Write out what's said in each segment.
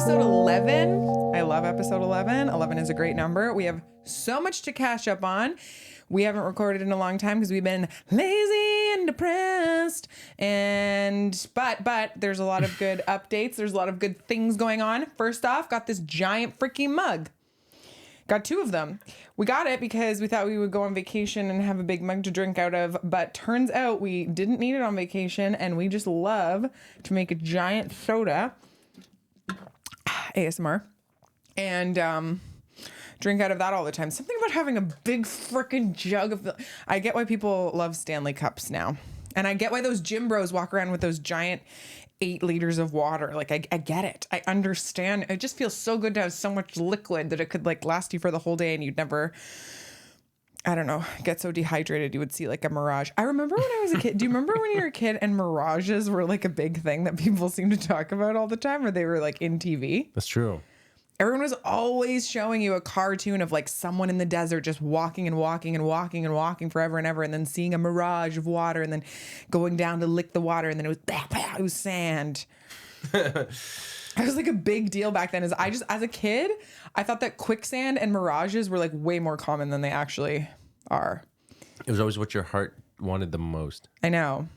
episode 11. I love episode 11. 11 is a great number. We have so much to catch up on. We haven't recorded in a long time because we've been lazy and depressed. But there's a lot of good updates. There's a lot of good things going on. First off, got this giant freaking mug. Got 2 of them. We got it because we thought we would go on vacation and have a big mug to drink out of, but turns out we didn't need it on vacation, and we just love to make a giant soda, ASMR, and drink out of that all the time. Something about having a big freaking jug of I get why people love Stanley Cups now. And I get why those gym bros walk around with those giant 8 liters of water. Like, I get it. I understand. It just feels so good to have so much liquid that it could like last you for the whole day and you'd never, I don't know, get so dehydrated you would see like a Mirage. I remember when I was a kid. Do you remember when you were a kid and Mirages were like a big thing that people seem to talk about all the time, or they were like in TV? That's true. Everyone was always showing you a cartoon of like someone in the desert just walking and walking and walking and walking forever and ever, and then seeing a mirage of water and then going down to lick the water, and then it was sand. It was like a big deal back then. As a kid, I thought that quicksand and mirages were like way more common than they actually are. It was always what your heart wanted the most. I know,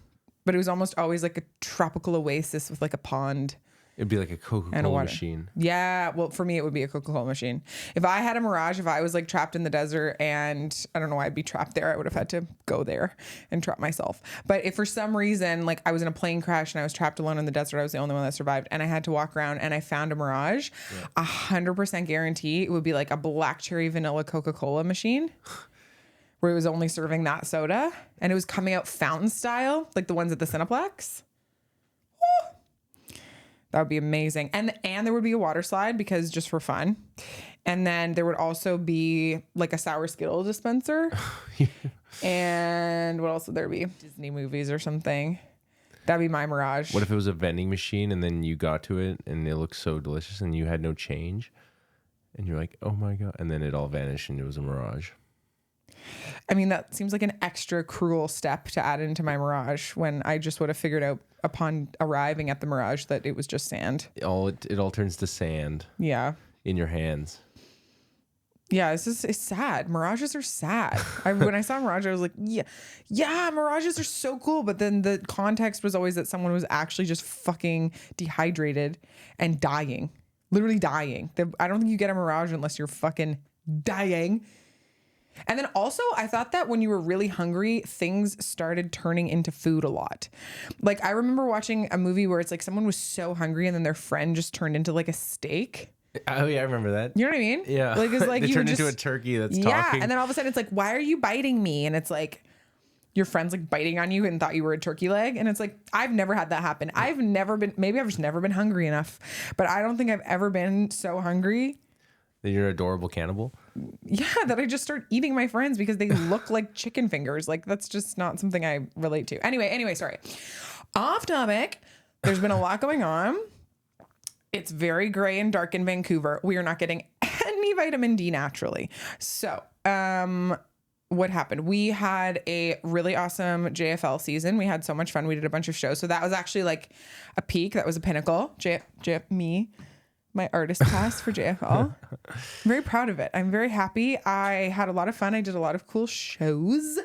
but it was almost always like a tropical oasis with like a pond. It'd be like a Coca-Cola machine. Yeah. Well, for me, it would be a Coca-Cola machine. If I had a Mirage, if I was like trapped in the desert, and I don't know why I'd be trapped there, I would have had to go there and trap myself. But if for some reason, like I was in a plane crash and I was trapped alone in the desert, I was the only one that survived, and I had to walk around and I found a Mirage, 100% guarantee it would be like a black cherry vanilla Coca-Cola machine where it was only serving that soda, and it was coming out fountain style, like the ones at the Cineplex. Woo! That would be amazing. And there would be a water slide, because just for fun. And then there would also be like a sour Skittle dispenser. And what else would there be? Disney movies or something. That'd be my Mirage. What if it was a vending machine and then you got to it and it looked so delicious and you had no change? And you're like, oh my God. And then it all vanished and it was a Mirage. I mean, that seems like an extra cruel step to add into my Mirage, when I just would have figured out upon arriving at the Mirage that it was just sand. It all turns to sand. Yeah. In your hands. Yeah, it's sad. Mirages are sad. When I saw Mirage, I was like, yeah, Mirages are so cool. But then the context was always that someone was actually just fucking dehydrated and dying. Literally dying. I don't think you get a Mirage unless you're fucking dying. And then also, I thought that when you were really hungry, things started turning into food a lot. Like, I remember watching a movie where it's like someone was so hungry and then their friend just turned into like a steak. Oh, yeah, I remember that. You know what I mean? Yeah. Like, it's like they you turned just, into a turkey that's talking. talking. And then all of a sudden it's like, why are you biting me? And it's like, your friend's like biting on you and thought you were a turkey leg. And it's like, I've never had that happen. Maybe I've just never been hungry enough. But I don't think I've ever been so hungry. That you're an adorable cannibal? Yeah, that I just start eating my friends because they look like chicken fingers. Like, that's just not something I relate to. Anyway, sorry. Off topic. There's been a lot going on. It's very gray and dark in Vancouver. We are not getting any vitamin D naturally. So, what happened? We had a really awesome JFL season. We had so much fun. We did a bunch of shows. So that was actually like a peak. That was a pinnacle. My artist pass for JFL. I'm very proud of it. I'm very happy. I had a lot of fun. I did a lot of cool shows.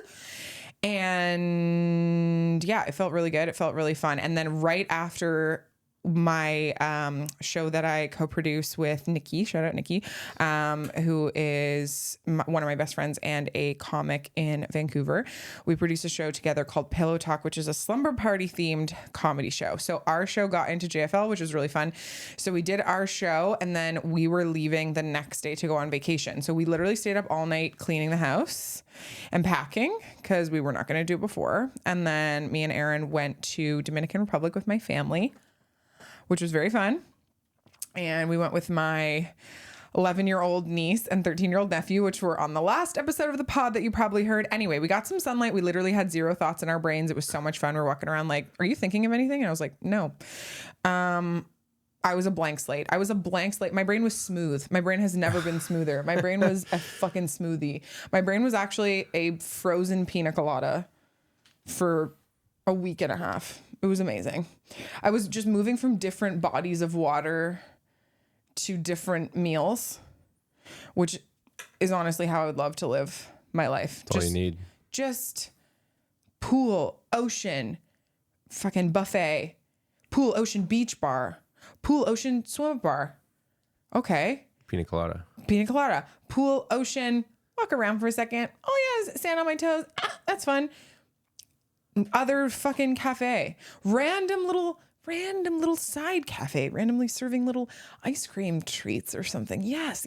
And yeah, it felt really good. It felt really fun. And then right after my show that I co-produce with Nikki, shout out Nikki, who is one of my best friends and a comic in Vancouver. We produced a show together called Pillow Talk, which is a slumber party themed comedy show. So our show got into JFL, which was really fun. So we did our show and then we were leaving the next day to go on vacation. So we literally stayed up all night cleaning the house and packing because we were not going to do it before. And then me and Aaron went to Dominican Republic with my family, which was very fun. And we went with my 11-year-old niece and 13-year-old nephew, which were on the last episode of the pod that you probably heard. Anyway, we got some sunlight. We literally had zero thoughts in our brains. It was so much fun. We're walking around like, are you thinking of anything? And I was like, no. I was a blank slate. My brain was smooth. My brain has never been smoother. My brain was a fucking smoothie. My brain was actually a frozen pina colada for a week and a half. It was amazing. I was just moving from different bodies of water to different meals, which is honestly how I would love to live my life. That's all you need. Just pool, ocean, fucking buffet, pool, ocean, beach bar, pool, ocean, swim bar. Okay. Pina colada. Pina colada, pool, ocean, walk around for a second. Oh yeah, sand on my toes. Ah, that's fun. Other fucking cafe, random little side cafe, randomly serving little ice cream treats or something. Yes.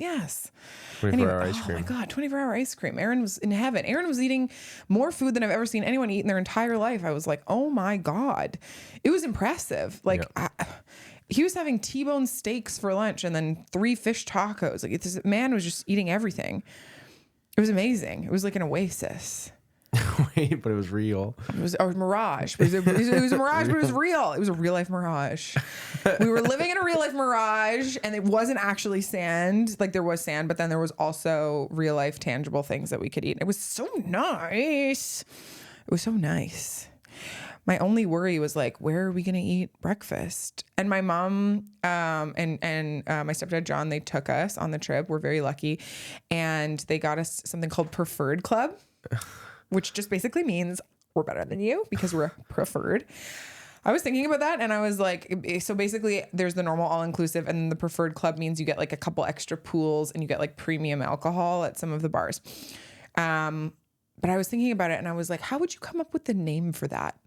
24-hour ice cream. Oh my God, 24-hour ice cream. Aaron was in heaven. Aaron was eating more food than I've ever seen anyone eat in their entire life. I was like, oh my God. It was impressive. Like, he was having T-bone steaks for lunch and then 3 fish tacos. Like, this man was just eating everything. It was amazing. It was like an oasis. Wait, but it was real. It was a mirage. It was a mirage, but it was real. It was a real life mirage. We were living in a real life mirage, and it wasn't actually sand. Like, there was sand, but then there was also real life tangible things that we could eat. It was so nice. It was so nice. My only worry was like, where are we going to eat breakfast? And my mom and my stepdad, John, they took us on the trip. We're very lucky. And they got us something called Preferred Club, which just basically means we're better than you because we're preferred. I was thinking about that and I was like, so basically there's the normal all-inclusive and the Preferred Club means you get like a couple extra pools and you get like premium alcohol at some of the bars. But I was thinking about it and I was like, how would you come up with the name for that?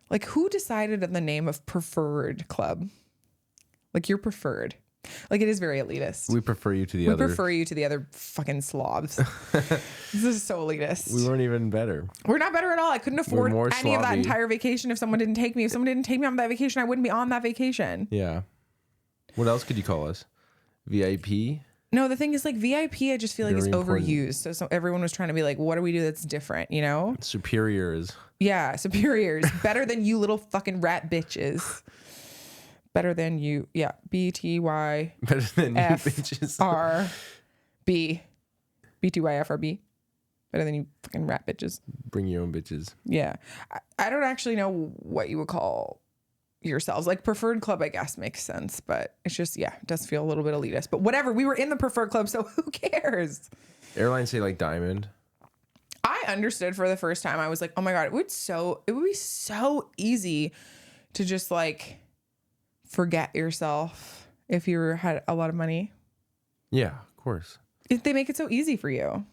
Like, who decided on the name of Preferred Club? Like, you're preferred. Like, it is very elitist. We prefer you to the other. We prefer you to the other fucking slobs. This is so elitist. We weren't even better. We're not better at all. I couldn't afford any slobby. of that entire vacation if someone didn't take me. If someone didn't take me on that vacation, I wouldn't be on that vacation. Yeah. What else could you call us? VIP? No, the thing is, like, VIP, I just feel like Very it's important. overused. So everyone was trying to be like, what do we do that's different, you know? Superiors. Yeah, superiors. Better than you little fucking rat bitches. Better than you. Yeah, BTY. Better than you bitches. RB. BTYFRB. Better than you fucking rat bitches. Bring your own bitches. Yeah. I don't actually know what you would call yourselves. Like, Preferred Club, I guess, makes sense. But it's just, yeah, it does feel a little bit elitist. But whatever. We were in the Preferred Club, so who cares? Airlines say like diamond. I understood for the first time. I was like, oh my God, it would be so easy to just like forget yourself if you had a lot of money. Yeah, of course. If they make it so easy for you.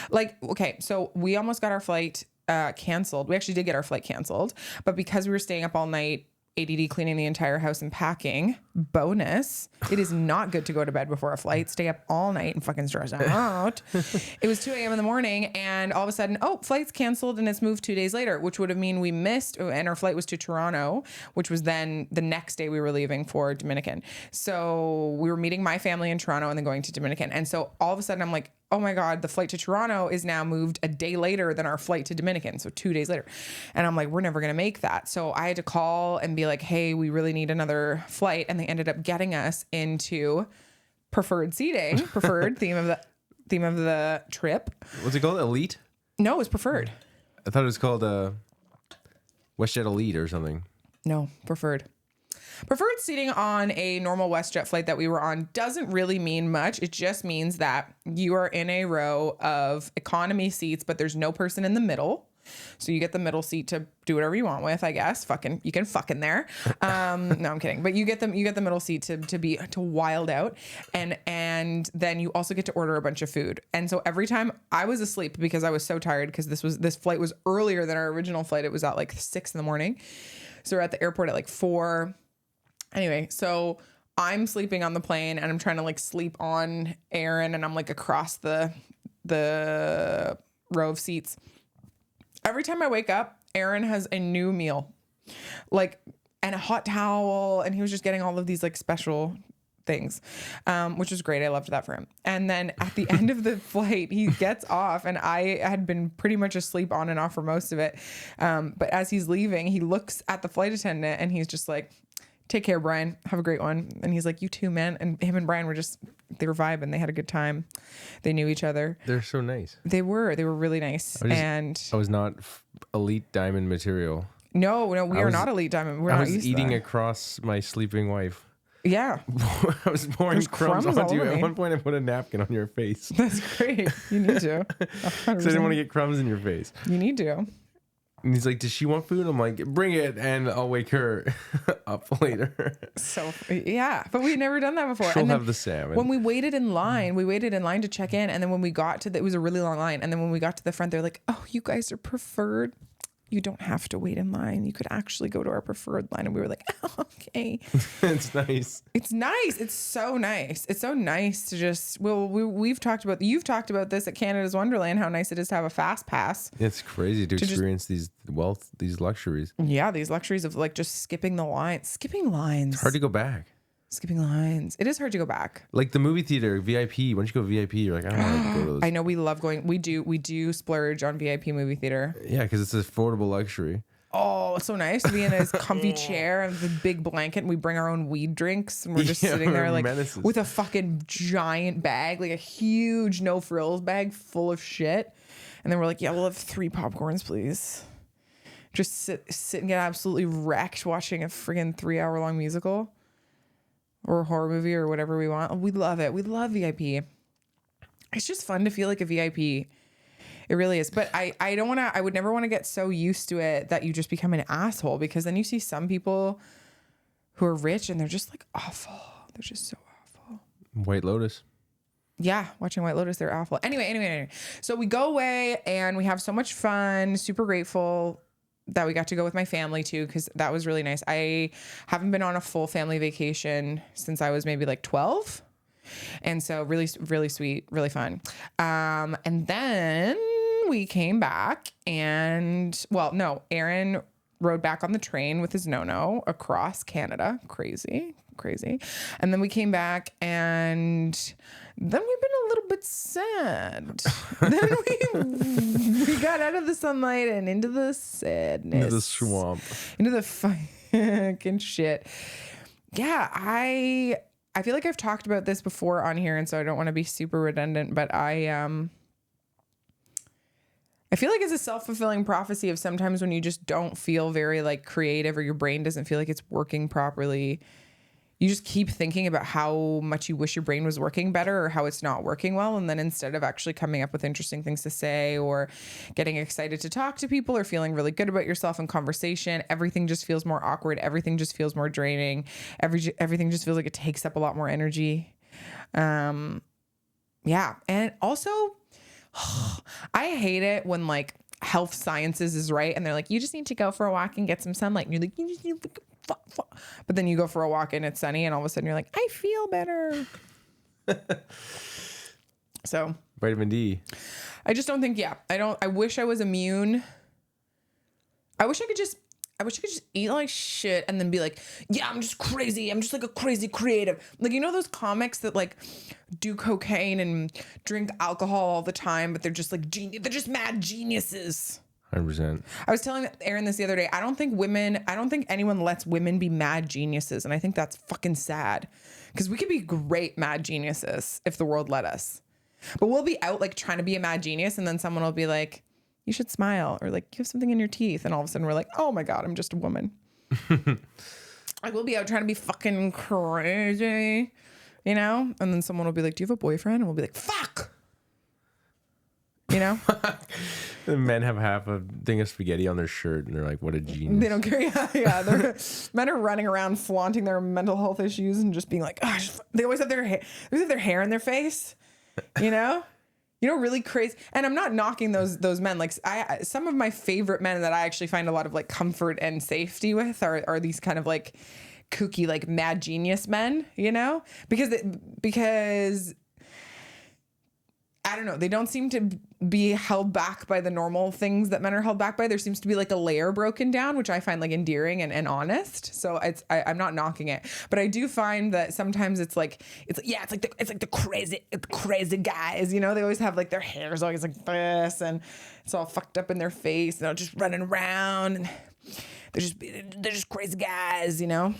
Like, okay, so we almost got our flight canceled. We actually did get our flight canceled, but because we were staying up all night, ADD cleaning the entire house and packing, bonus. It is not good to go to bed before a flight. Stay up all night and fucking stress out. It was 2 a.m. in the morning and all of a sudden, flight's canceled and it's moved 2 days later, which would have mean we missed, and our flight was to Toronto, which was then the next day we were leaving for Dominican. So we were meeting my family in Toronto and then going to Dominican. And so all of a sudden I'm like, oh my God, the flight to Toronto is now moved a day later than our flight to Dominican. So 2 days later. And I'm like, we're never going to make that. So I had to call and be like, hey, we really need another flight. And they ended up getting us into preferred seating, preferred theme of the trip. What's it called? Elite? No, it was preferred. I thought it was called WestJet Elite or something. No, preferred. Preferred seating on a normal WestJet flight that we were on doesn't really mean much. It just means that you are in a row of economy seats, but there's no person in the middle. So you get the middle seat to do whatever you want with, I guess. You can fuck in there. No, I'm kidding. But you get the middle seat to wild out. And then you also get to order a bunch of food. And so every time I was asleep because I was so tired because this flight was earlier than our original flight. It was at like 6 a.m. So we're at the airport at like 4. Anyway, so I'm sleeping on the plane and I'm trying to like sleep on Aaron and I'm like across the row of seats. Every time I wake up, Aaron has a new meal, like, and a hot towel. And he was just getting all of these like special things, which was great. I loved that for him. And then at the end of the flight, he gets off and I had been pretty much asleep on and off for most of it. But as he's leaving, he looks at the flight attendant and he's just like, take care, Brian. Have a great one. And he's like, you too, man. And him and Brian were they were vibing. They had a good time. They knew each other. They're so nice. They were really nice. I was not elite diamond material. No, we are not elite diamond. I was eating across my sleeping wife. Yeah. I was pouring There's crumbs crumbs onto you. all over At me. one point, I put a napkin on your face. That's great. You need to. So I didn't want to get crumbs in your face. You need to. And he's like, does she want food? I'm like, bring it, and I'll wake her up later. So, yeah. But we'd never done that before. She'll And then have the salmon. when we waited in line to check in. And then when we got to it was a really long line. And then when we got to the front, they're like, oh, you guys are preferred. You don't have to wait in line. You could actually go to our preferred line. And we were like, oh, okay. It's nice. It's nice. It's so nice. It's so nice to just, you've talked about this at Canada's Wonderland, how nice it is to have a fast pass. It's crazy to experience these luxuries. Yeah, these luxuries of like just skipping the line. Skipping lines. It's hard to go back. Skipping lines. It is hard to go back. Like the movie theater, VIP. Once you go VIP, you're like, I don't want to go to those. I know we love going. We do splurge on VIP movie theater. Yeah, because it's an affordable luxury. Oh, it's so nice to be in his comfy chair and the big blanket. And we bring our own weed drinks and we're just sitting there like menaces. with a fucking giant bag, like a huge no frills bag full of shit. And then we're like, yeah, we'll have 3 popcorns, please. Just sit and get absolutely wrecked watching a friggin' 3-hour long musical or a horror movie or whatever we want. We love it. We love VIP. It's just fun to feel like a VIP. It really is. But I would never want to get so used to it that you just become an asshole, because then you see some people who are rich and they're just like awful. They're just so awful. White Lotus. Yeah, watching White Lotus, they're awful. Anyway. So we go away and we have so much fun. Super grateful that we got to go with my family too, because that was really nice. I haven't been on a full family vacation since I was maybe like 12. And so really, really sweet, really fun. And then we came back and, Aaron rode back on the train with his no across Canada. Crazy. And then we came back and then we've been a little bit sad. Then we got out of the sunlight and into the sadness. Into the swamp. Into the fucking shit. Yeah, I feel like I've talked about this before on here, and so I don't want to be super redundant, but I feel like it's a self-fulfilling prophecy of sometimes when you just don't feel very like creative, or your brain doesn't feel like it's working properly, you just keep thinking about how much you wish your brain was working better or how it's not working well. And then instead of actually coming up with interesting things to say or getting excited to talk to people or feeling really good about yourself in conversation, everything just feels more awkward. Everything just feels more draining. Everything just feels like it takes up a lot more energy. Yeah. And also, I hate it when like health sciences is right and they're like, you just need to go for a walk and get some sunlight. And you're like, you just need to but then you go for a walk and it's sunny and all of a sudden you're like, I feel better. So Vitamin D. I just don't think, I wish I was immune. I wish I could just eat like shit and then be like, yeah, I'm just crazy. I'm just like a crazy creative. Like, you know, those comics that like do cocaine and drink alcohol all the time, but they're just like they're just mad geniuses. 100%. I was telling Aaron this the other day. I don't think anyone lets women be mad geniuses. And I think that's fucking sad, because we could be great mad geniuses if the world let us. But we'll be out like trying to be a mad genius. And then someone will be like, you should smile, or like you have something in your teeth. And all of a sudden we're like, oh my God, I'm just a woman. Like we'll be out trying to be fucking crazy, you know? And then someone will be like, do you have a boyfriend? And we'll be like, fuck. You know? The men have half a thing of spaghetti on their shirt and they're like, what a genius. They don't care. Yeah. Men are running around flaunting their mental health issues and just being like, gosh, they always have their hair in their face, you know? Really crazy. And I'm not knocking those men. Like some of my favorite men that I actually find a lot of like comfort and safety with are these kind of like kooky, like mad genius men, you know? Because I don't know. They don't seem to be held back by the normal things that men are held back by. There seems to be like a layer broken down, which I find like endearing and honest. So I'm not knocking it, but I do find that sometimes it's like the crazy guys, you know, they always have like their hair's always like this and it's all fucked up in their face and they're just running around and they're just crazy guys, you know.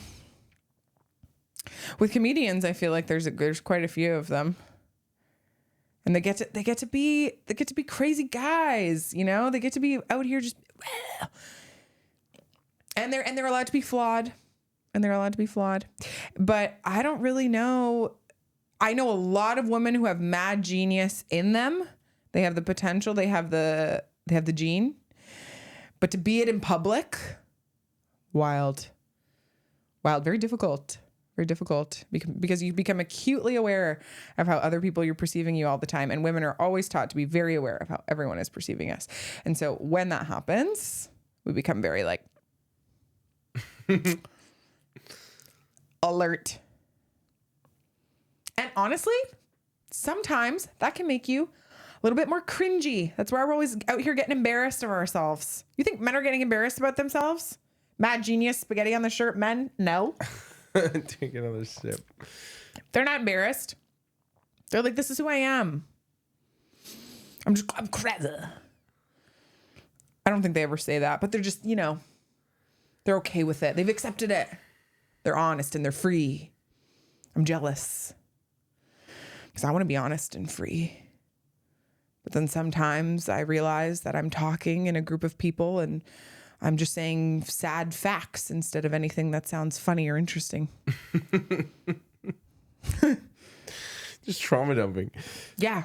With comedians, I feel like there's quite a few of them. And they get to be crazy guys, you know. They get to be out here just, and they're allowed to be flawed and they're allowed to be flawed. But I don't really know. I know a lot of women who have mad genius in them. They have the potential. They have the gene. But to be it in public, wild, very difficult. Very difficult because you become acutely aware of how other people are perceiving you all the time. And women are always taught to be very aware of how everyone is perceiving us. And so when that happens, we become very like alert. And honestly, sometimes that can make you a little bit more cringy. That's why we're always out here getting embarrassed of ourselves. You think men are getting embarrassed about themselves? Mad genius, spaghetti on the shirt men? No. Take another sip. They're not embarrassed. They're like, this is who I am. I'm crazy. I don't think they ever say that, but they're just, they're okay with it. They've accepted it. They're honest and they're free. I'm jealous because I want to be honest and free. But then sometimes I realize that I'm talking in a group of people and I'm just saying sad facts instead of anything that sounds funny or interesting. Just trauma dumping. Yeah.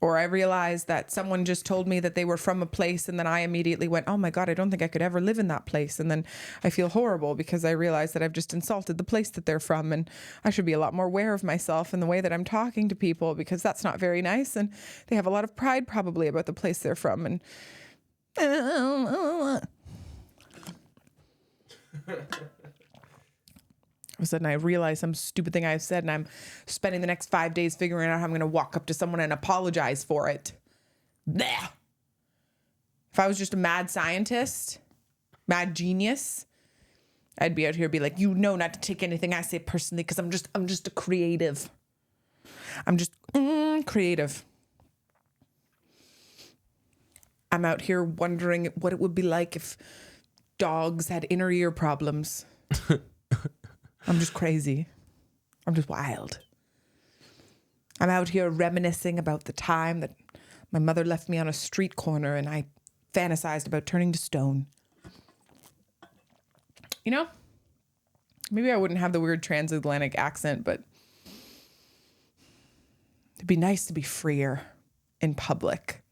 Or I realized that someone just told me that they were from a place and then I immediately went, oh my God, I don't think I could ever live in that place. And then I feel horrible because I realized that I've just insulted the place that they're from and I should be a lot more aware of myself and the way that I'm talking to people because that's not very nice. And they have a lot of pride probably about the place they're from. And all of a sudden I realize some stupid thing I've said and I'm spending the next 5 days figuring out how I'm going to walk up to someone and apologize for it. Blech. If I was just a mad scientist, mad genius, I'd be out here be like, not to take anything I say personally because I'm just a creative. I'm just creative. I'm out here wondering what it would be like if dogs had inner ear problems. I'm just crazy. I'm just wild. I'm out here reminiscing about the time that my mother left me on a street corner and I fantasized about turning to stone. Maybe I wouldn't have the weird transatlantic accent, but it'd be nice to be freer in public.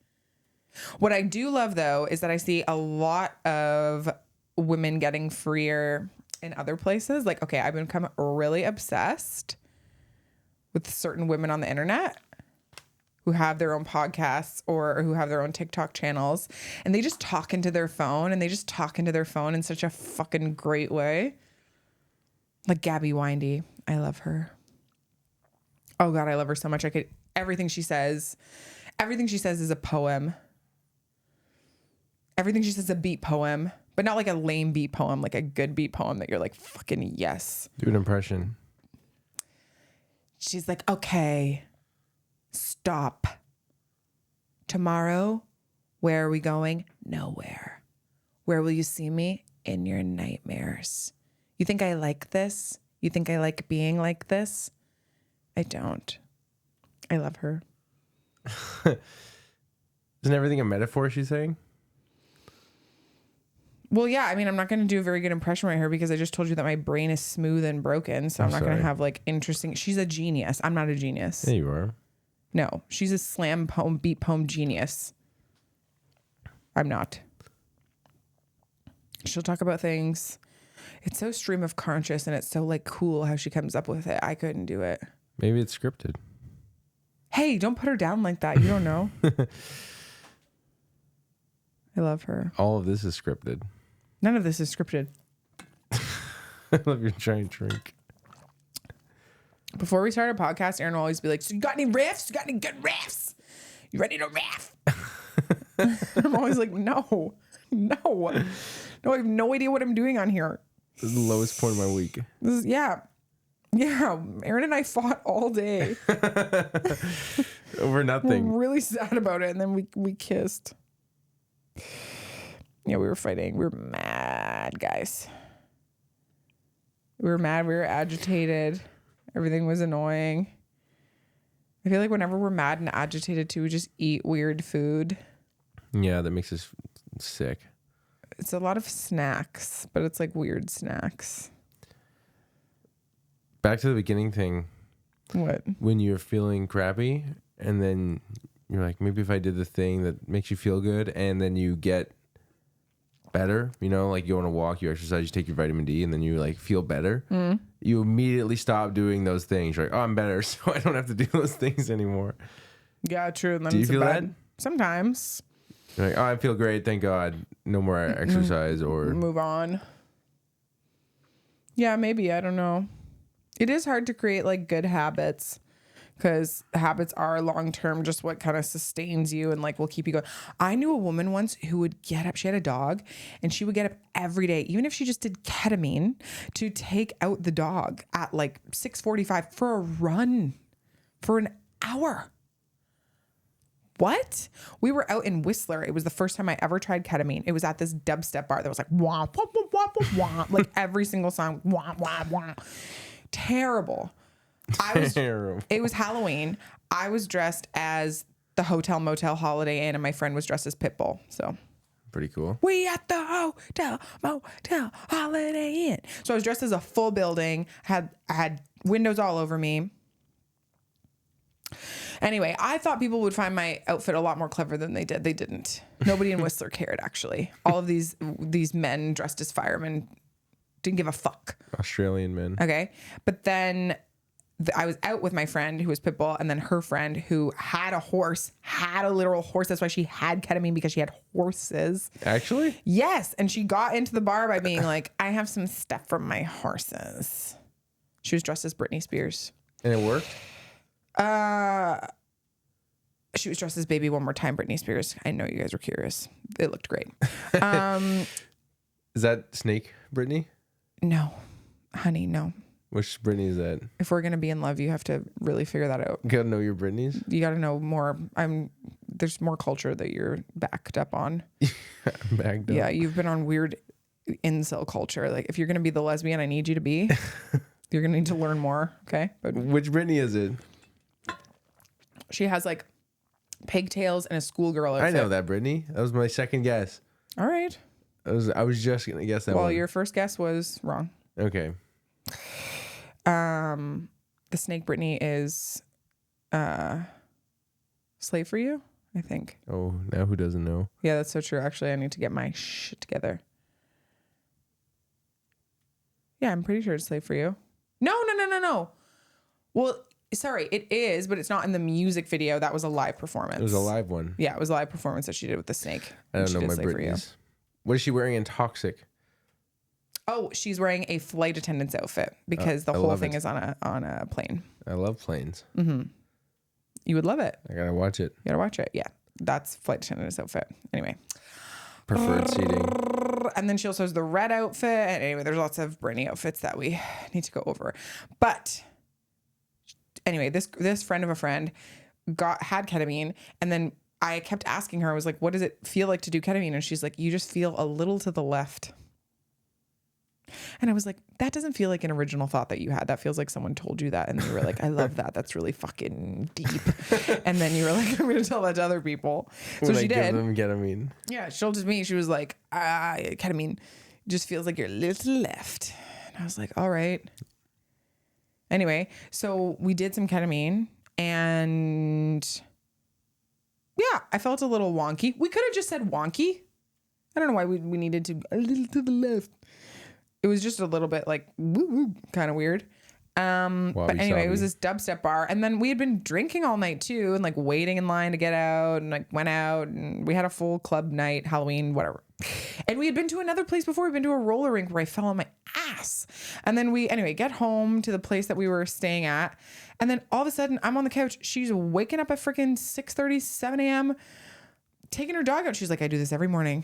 What I do love, though, is that I see a lot of women getting freer in other places. Like, okay, I've become really obsessed with certain women on the internet who have their own podcasts or who have their own TikTok channels and they just talk into their phone in such a fucking great way. Like Gabby Windy. I love her. Oh God, I love her so much. Everything she says is a poem. Everything she says is a beat poem. But not like a lame beat poem, like a good beat poem that you're like, fucking yes. Do an impression. She's like, okay, stop. Tomorrow, where are we going? Nowhere. Where will you see me? In your nightmares. You think I like this? You think I like being like this? I don't. I love her. Isn't everything a metaphor she's saying? Well, yeah, I mean, I'm not going to do a very good impression right here because I just told you that my brain is smooth and broken. So I'm not going to have like interesting. She's a genius. I'm not a genius. Yeah, you are. No, she's a slam poem, beat poem genius. I'm not. She'll talk about things. It's so stream of conscious and it's so like cool how she comes up with it. I couldn't do it. Maybe it's scripted. Hey, don't put her down like that. You don't know. I love her. All of this is scripted. None of this is scripted. I love your giant drink. Before we start a podcast, Aaron will always be like, so you got any riffs? You got any good riffs? You ready to riff? I'm always like, no. I have no idea what I'm doing on here. This is the lowest point of my week. Yeah. Aaron and I fought all day. Over nothing. We're really sad about it. And then we kissed. Yeah, we were fighting. We were mad, guys. We were mad. We were agitated. Everything was annoying. I feel like whenever we're mad and agitated too, we just eat weird food. Yeah, that makes us sick. It's a lot of snacks, but it's like weird snacks. Back to the beginning thing. What? When you're feeling crappy and then you're like, maybe if I did the thing that makes you feel good and then you get better, you know, like you want to walk, you exercise, you take your vitamin D and then you like feel better. You immediately stop doing those things. You're like, oh, I'm better, so I don't have to do those things anymore. Yeah, true. And then Do you feel that? Sometimes. You're like, oh, I feel great. Thank God. No more exercise or Move on. Yeah, maybe. I don't know. It is hard to create like good habits because habits are long-term, just what kind of sustains you and like will keep you going. I knew a woman once who would get up. She had a dog and she would get up every day, even if she just did ketamine, to take out the dog at like 6:45 for a run for an hour. What? We were out in Whistler. It was the first time I ever tried ketamine. It was at this dubstep bar that was like wah, wah, wah, wah, wah, wah. Like every single song, wah, wah, wah. Terrible. terrible. It was Halloween. I was dressed as the Hotel Motel Holiday Inn and my friend was dressed as Pitbull. So Pretty cool. we at the Hotel Motel Holiday Inn. So I was dressed as a full building. I had windows all over me. Anyway, I thought people would find my outfit a lot more clever than they did. They didn't. Nobody in Whistler cared, actually. All of these men dressed as firemen didn't give a fuck. Australian men. Okay. But then I was out with my friend who was Pitbull and then her friend who had a literal horse. That's why she had ketamine, because she had horses. Actually? Yes. And she got into the bar by being like, I have some stuff from my horses. She was dressed as Britney Spears. And it worked? She was dressed as Baby One More Time, Britney Spears. I know you guys were curious. It looked great. Is that Snake Britney? No, honey, no. Which Britney is that? If we're gonna be in love, you have to really figure that out. You gotta know your Britneys. You gotta know more. There's more culture that you're backed up on. Backed up. Yeah, you've been on weird incel culture. Like if you're gonna be the lesbian I need you to be, you're gonna need to learn more. Okay, but Which Britney is it? she has like pigtails and a schoolgirl outfit. I know that Britney. That was my second guess. All right. I was just gonna guess that Well, one. your first guess was wrong. Okay. The Snake Britney is Slave for You, I think. Oh, now who doesn't know? Yeah, that's so true. Actually, I need to get my shit together. Yeah, I'm pretty sure it's Slave for You. No. Well, sorry, it is, but it's not in the music video. That was a live performance. It was a live one. Yeah, it was a live performance that she did with the snake. I don't know my Slave for You. Britneys. What is she wearing in Toxic? Oh, she's wearing a flight attendant's outfit because the I whole love thing it. is on a plane. I love planes. You would love it. I gotta watch it. You gotta watch it. Yeah, that's flight attendant's outfit. Anyway. Preferred seating. And then she also has the red outfit. And anyway, there's lots of Britney outfits that we need to go over. But anyway, this friend of a friend had ketamine, and then I kept asking her, I was like, what does it feel like to do ketamine? And she's like, you just feel a little to the left. And I was like, that doesn't feel like an original thought that you had. That feels like someone told you that. And you were like, I love that. That's really fucking deep. And then you were like, I'm going to tell that to other people. So When she I did. Give them ketamine. Yeah, she told it to me. She was like, ketamine just feels like you're a little to the left. And I was like, all right. Anyway, so we did some ketamine and yeah, I felt a little wonky. We could have just said wonky. I don't know why we needed to a little to the left. It was just a little bit like woo woo kind of weird. But anyway, it was this dubstep bar, and then we had been drinking all night too, and like waiting in line to get out, and like went out, and we had a full club night, Halloween, whatever. And we had been to another place before. We'd been to a roller rink where I fell on my ass, and then we get home to the place that we were staying at, and then all of a sudden I'm on the couch. She's waking up at freaking 6:30, 7 a.m. taking her dog out. She's like, I do this every morning.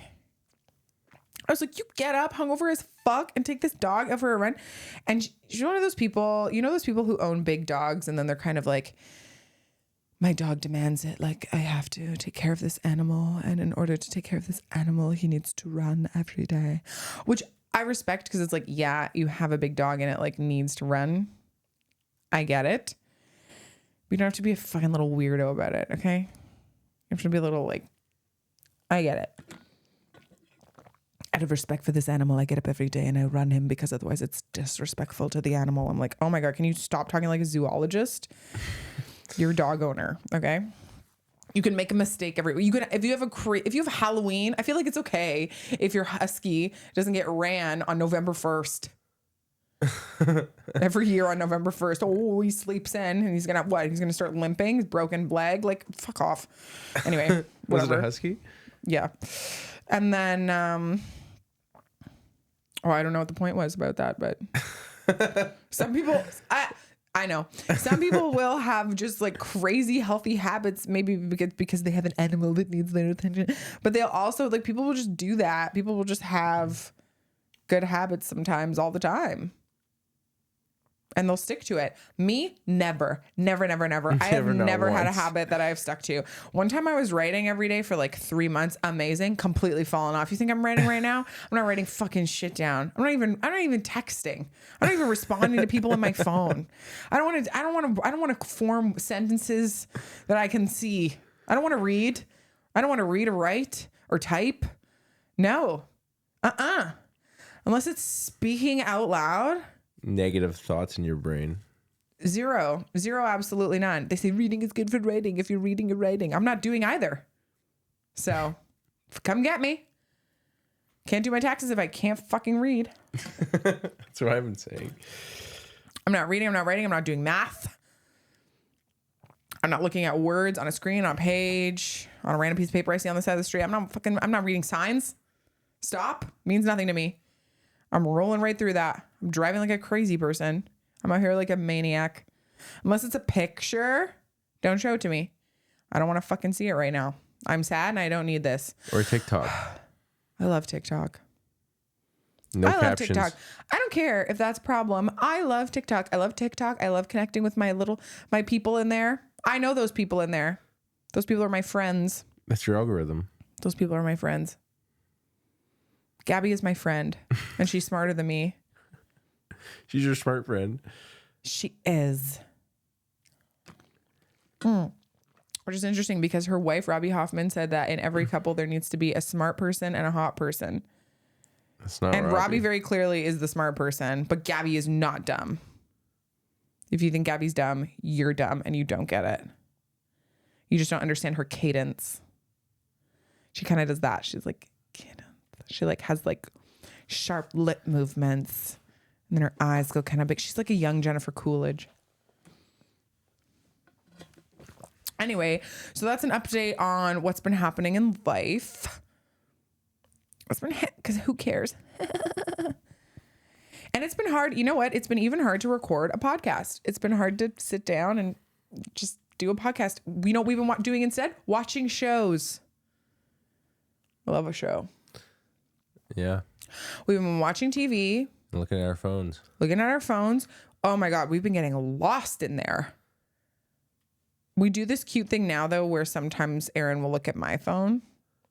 I was like, you get up hungover as fuck and take this dog out for a run. And she's one of those people, you know, those people who own big dogs and then they're kind of like, my dog demands it. Like, I have to take care of this animal. And in order to take care of this animal, he needs to run every day, which I respect because it's like, yeah, you have a big dog and it like needs to run. I get it. But you don't have to be a fucking little weirdo about it, okay? You have to be a little like, I get it. out of respect for this animal, I get up every day and I run him because otherwise it's disrespectful to the animal. I'm like, oh my God, can you stop talking like a zoologist? You're a dog owner, okay? You can make a mistake if you have Halloween, I feel like it's okay if your husky doesn't get ran on November 1st. Every year on November 1st. Oh, he sleeps in and he's gonna start limping, his broken leg, like fuck off. Anyway, was whatever. it a husky? Yeah. And then I don't know what the point was about that, but some people I know. Some people will have just like crazy healthy habits, maybe because they have an animal that needs their attention. But they'll also, like, people will just do that. People will just have good habits sometimes all the time. And they'll stick to it. Me, never. I have never had a habit that I've stuck to. One time I was writing every day for like 3 months. Amazing. Completely fallen off. You think I'm writing right now? I'm not writing fucking shit down. I'm not even texting. I'm not even responding to people in my phone. I don't want to form sentences that I can see. I don't want to read. I don't want to read or write or type. No. Unless it's speaking out loud. Negative thoughts in your brain. Zero, absolutely none. They say reading is good for writing. If you're reading, you're writing. I'm not doing either. So come get me. Can't do my taxes if I can't fucking read. That's what I've been saying. I'm not reading. I'm not writing. I'm not doing math. I'm not looking at words on a screen, on a page, on a random piece of paper I see on the side of the street. I'm not reading signs. Stop means nothing to me. I'm rolling right through that. I'm driving like a crazy person. I'm out here like a maniac. Unless it's a picture, don't show it to me. I don't want to fucking see it right now. I'm sad and I don't need this. Or TikTok. I love TikTok. No I captions. love TikTok. I don't care if that's a problem. I love TikTok. I love TikTok. I love connecting with my people in there. I know those people in there. Those people are my friends. That's your algorithm. Those people are my friends. Gabby is my friend, and she's smarter than me. She's your smart friend. She is. Which is interesting because her wife, Robbie Hoffman, said that in every couple there needs to be a smart person and a hot person. That's not And Robbie very clearly is the smart person, but Gabby is not dumb. If you think Gabby's dumb, you're dumb and you don't get it. You just don't understand her cadence. She kind of does that. She's like, cadence. She like has like sharp lip movements. And then her eyes go kind of big. She's like a young Jennifer Coolidge. Anyway, so that's an update on what's been happening in life. Because who cares? And it's been hard. You know what? It's been even hard to record a podcast. It's been hard to sit down and just do a podcast. You know what we've been doing instead? Watching shows. I love a show. Yeah. We've been watching TV. Looking at our phones. Oh my God. We've been getting lost in there. We do this cute thing now, though, where sometimes Aaron will look at my phone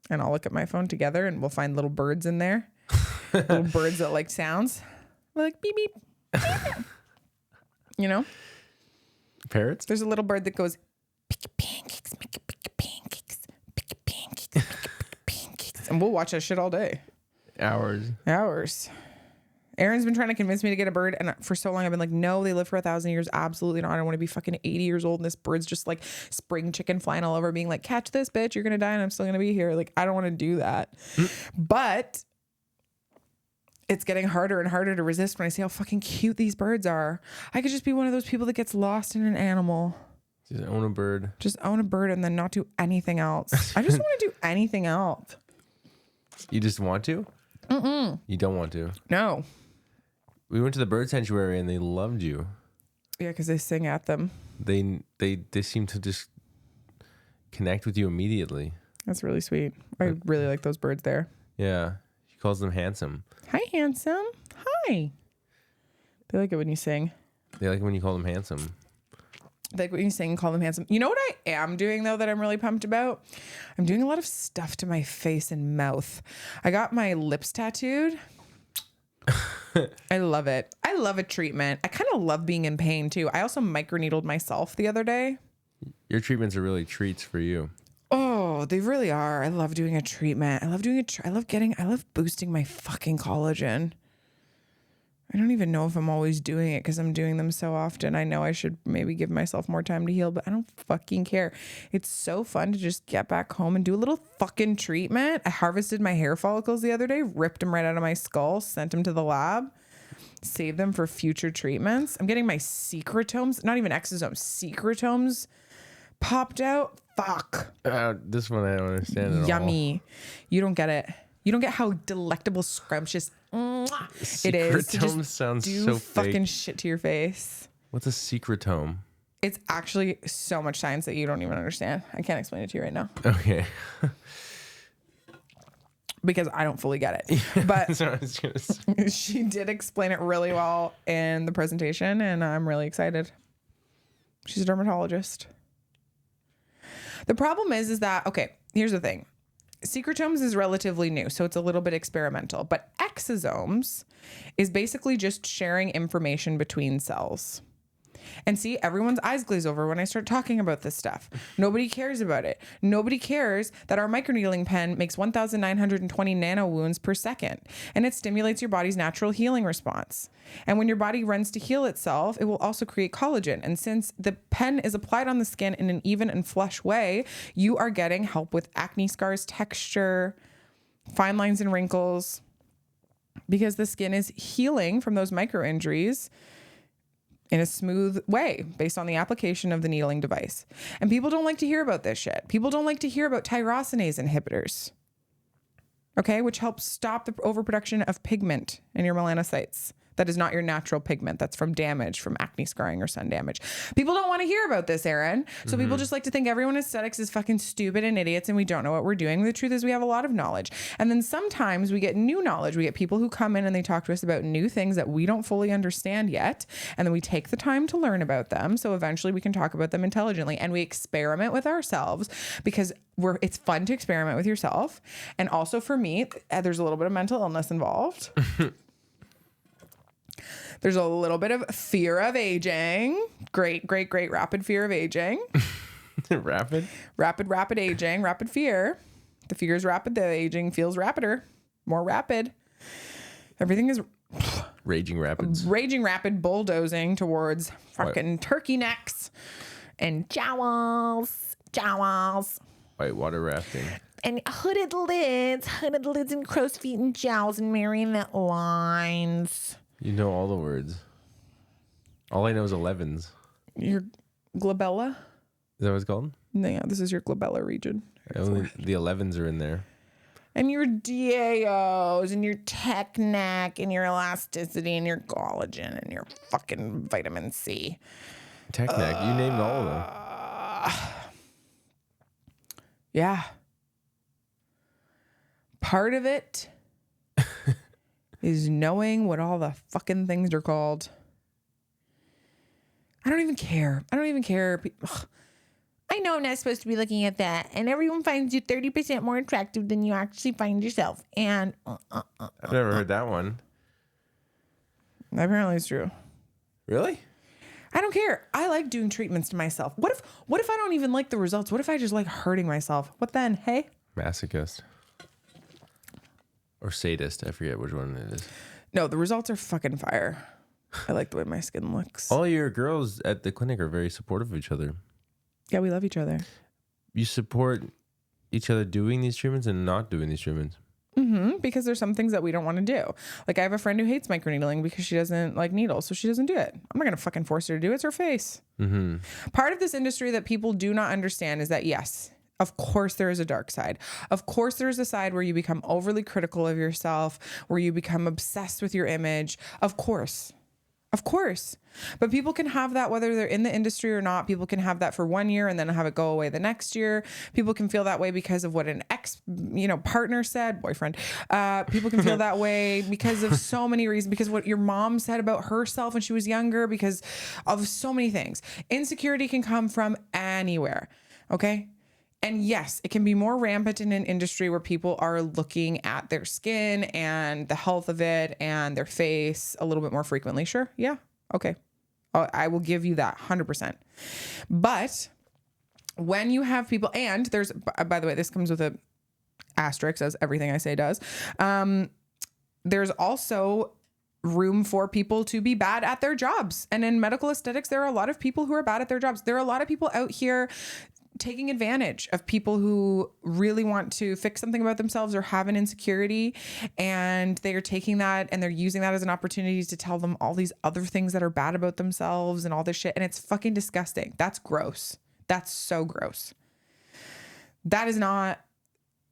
and I'll look at my phone together and we'll find little birds in there. Little birds that like sounds. We're like beep, beep. You know? Parrots? There's a little bird that goes, pick pancakes, make a pick pancakes, pick pancakes, make a pick pancakes. And we'll watch that shit all day. Hours. Aaron's been trying to convince me to get a bird, and for so long I've been like, no, they live for 1,000 years. Absolutely not. I don't want to be fucking 80 years old and this bird's just like spring chicken flying all over, being like, catch this, bitch, you're gonna die and I'm still gonna be here. Like, I don't want to do that. But it's getting harder and harder to resist when I see how fucking cute these birds are. I could just be one of those people that gets lost in an animal. Just own a bird. And then not do anything else. I just want to do anything else. You just want to? You don't want to? No. We went to the bird sanctuary and they loved you. Yeah, because they sing at them. They seem to just connect with you immediately. That's really sweet. I really like those birds there. Yeah. She calls them handsome. Hi, handsome. Hi. They like it when you sing. They like it when you call them handsome. They like when you sing and call them handsome. You know what I am doing, though, that I'm really pumped about? I'm doing a lot of stuff to my face and mouth. I got my lips tattooed. I love it. I love a treatment. I kind of love being in pain, too. I also microneedled myself the other day. Your treatments are really treats for you. Oh, Oh, they really are. I love doing a treatment. I love boosting my fucking collagen. I don't even know if I'm always doing it because I'm doing them so often. I know I should maybe give myself more time to heal, but I don't fucking care. It's so fun to just get back home and do a little fucking treatment. I harvested my hair follicles the other day, ripped them right out of my skull, sent them to the lab, saved them for future treatments. I'm getting my secretomes, not even exosomes, secretomes popped out. Fuck. This one I don't understand at all. Yummy. You don't get it. You don't get how delectable, scrumptious it is to Secretome just sounds do so fucking fake. shit to your face. What's a secretome? It's actually so much science that you don't even understand. I can't explain it to you right now Okay. because I don't fully get it. But So I was gonna say. she did explain it really well in the presentation, and I'm really excited. She's a dermatologist. The problem is that, okay, here's the thing. Secretomes is relatively new, so it's a little bit experimental. But exosomes is basically just sharing information between cells. And see, everyone's eyes glaze over when I start talking about this stuff. Nobody cares about it. Nobody cares that our microneedling pen makes 1,920 nano wounds per second, and it stimulates your body's natural healing response. And when your body runs to heal itself, it will also create collagen. And since the pen is applied on the skin in an even and flush way, you are getting help with acne scars, texture, fine lines and wrinkles, because the skin is healing from those micro injuries in a smooth way based on the application of the needling device. And people don't like to hear about this shit. People don't like to hear about tyrosinase inhibitors, okay, which helps stop the overproduction of pigment in your melanocytes. That is not your natural pigment. That's from damage, from acne scarring or sun damage. People don't want to hear about this, Aaron. So people just like to think everyone in aesthetics is fucking stupid and idiots and we don't know what we're doing. The truth is we have a lot of knowledge. And then sometimes we get new knowledge. We get people who come in and they talk to us about new things that we don't fully understand yet. And then we take the time to learn about them. So eventually we can talk about them intelligently, and we experiment with ourselves because it's fun to experiment with yourself. And also for me, there's a little bit of mental illness involved. There's a little bit of fear of aging. Great rapid fear of aging. Rapid aging, rapid fear. The fear is rapid. The aging feels rapider, more rapid. Everything is Raging rapids. raging rapid, bulldozing towards fucking turkey necks and jowls. Whitewater rafting. And hooded lids and crow's feet and jowls and marionette lines. You know all the words. All I know is 11s. Your glabella? Is that what it's called? No, yeah, this is your glabella region. Only the 11s are in there. And your DAOs and your tech neck and your elasticity and your collagen and your fucking vitamin C. Tech neck. You named all of them. Yeah. Part of it is knowing what all the fucking things are called. I don't even care. Ugh. I know I'm not supposed to be looking at that. And everyone finds you 30% more attractive than you actually find yourself. And I've never heard that one. apparently it's true. Really? I don't care. I like doing treatments to myself. What if I don't even like the results? What if I just like hurting myself? What then? Hey? Masochist. Or sadist. I forget which one it is. No, the results are fucking fire. I like the way my skin looks. All your girls at the clinic are very supportive of each other. Yeah, we love each other. You support each other doing these treatments and not doing these treatments. Because there's some things that we don't want to do. Like I have a friend who hates microneedling because she doesn't like needles, so she doesn't do it. I'm not going to fucking force her to do it. It's her face. Part of this industry that people do not understand is that, yes, of course there is a dark side. Of course there is a side where you become overly critical of yourself, where you become obsessed with your image. Of course. But people can have that whether they're in the industry or not. People can have that for 1 year and then have it go away the next year. People can feel that way because of what an partner said, boyfriend. People can feel that way because of so many reasons, because what your mom said about herself when she was younger, because of so many things. Insecurity can come from anywhere. Okay. And yes, it can be more rampant in an industry where people are looking at their skin and the health of it and their face a little bit more frequently. Sure. Yeah. Okay. I will give you that 100%. But when you have people, and there's, by the way, this comes with a asterisk, as everything I say does. There's also room for people to be bad at their jobs. And in medical aesthetics, there are a lot of people who are bad at their jobs. There are a lot of people out here taking advantage of people who really want to fix something about themselves or have an insecurity, and they are taking that and they're using that as an opportunity to tell them all these other things that are bad about themselves and all this shit. And it's fucking disgusting. That's gross. That's so gross. That is not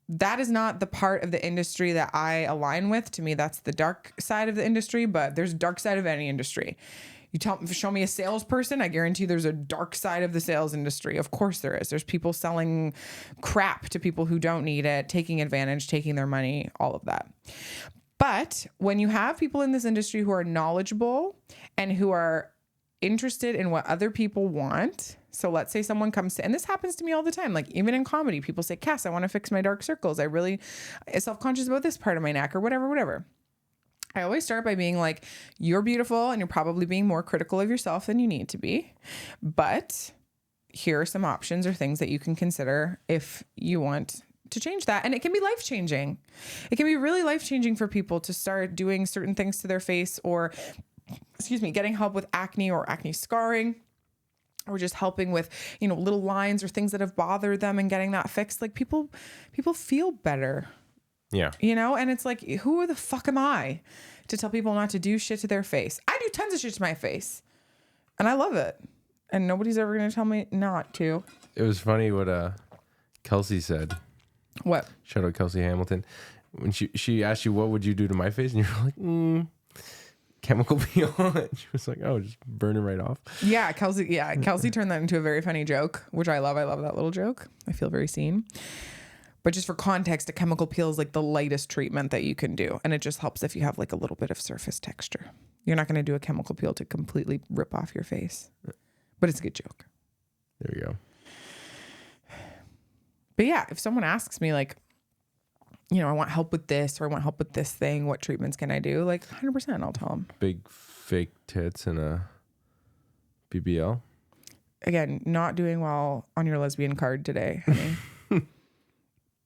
the part of the industry that I align with. To me, that's the dark side of the industry, but there's a dark side of any industry. Show me a salesperson, I guarantee there's a dark side of the sales industry. Of course there is. There's people selling crap to people who don't need it, taking advantage, taking their money, all of that. But when you have people in this industry who are knowledgeable and who are interested in what other people want. So let's say someone comes to, and this happens to me all the time, like even in comedy, people say, Cass, I want to fix my dark circles. I really self-conscious about this part of my neck or whatever. I always start by being like, you're beautiful and you're probably being more critical of yourself than you need to be. But here are some options or things that you can consider if you want to change that. And it can be life-changing. It can be really life-changing for people to start doing certain things to their face, or, getting help with acne or acne scarring, or just helping with, little lines or things that have bothered them and getting that fixed. Like people feel better. Yeah. And it's like, who the fuck am I to tell people not to do shit to their face? I do tons of shit to my face and I love it. And nobody's ever going to tell me not to. It was funny what Kelsey said. What? Shout out Kelsey Hamilton. When she asked you, what would you do to my face? And you were like, chemical peel. She was like, oh, just burn it right off. Yeah. Kelsey turned that into a very funny joke, which I love. I love that little joke. I feel very seen. But just for context, a chemical peel is like the lightest treatment that you can do. And it just helps if you have like a little bit of surface texture. You're not going to do a chemical peel to completely rip off your face. But it's a good joke. There you go. But yeah, if someone asks me like, I want help with this, or I want help with this thing, what treatments can I do? Like 100% I'll tell them. Big fake tits and a BBL. Again, not doing well on your lesbian card today, honey.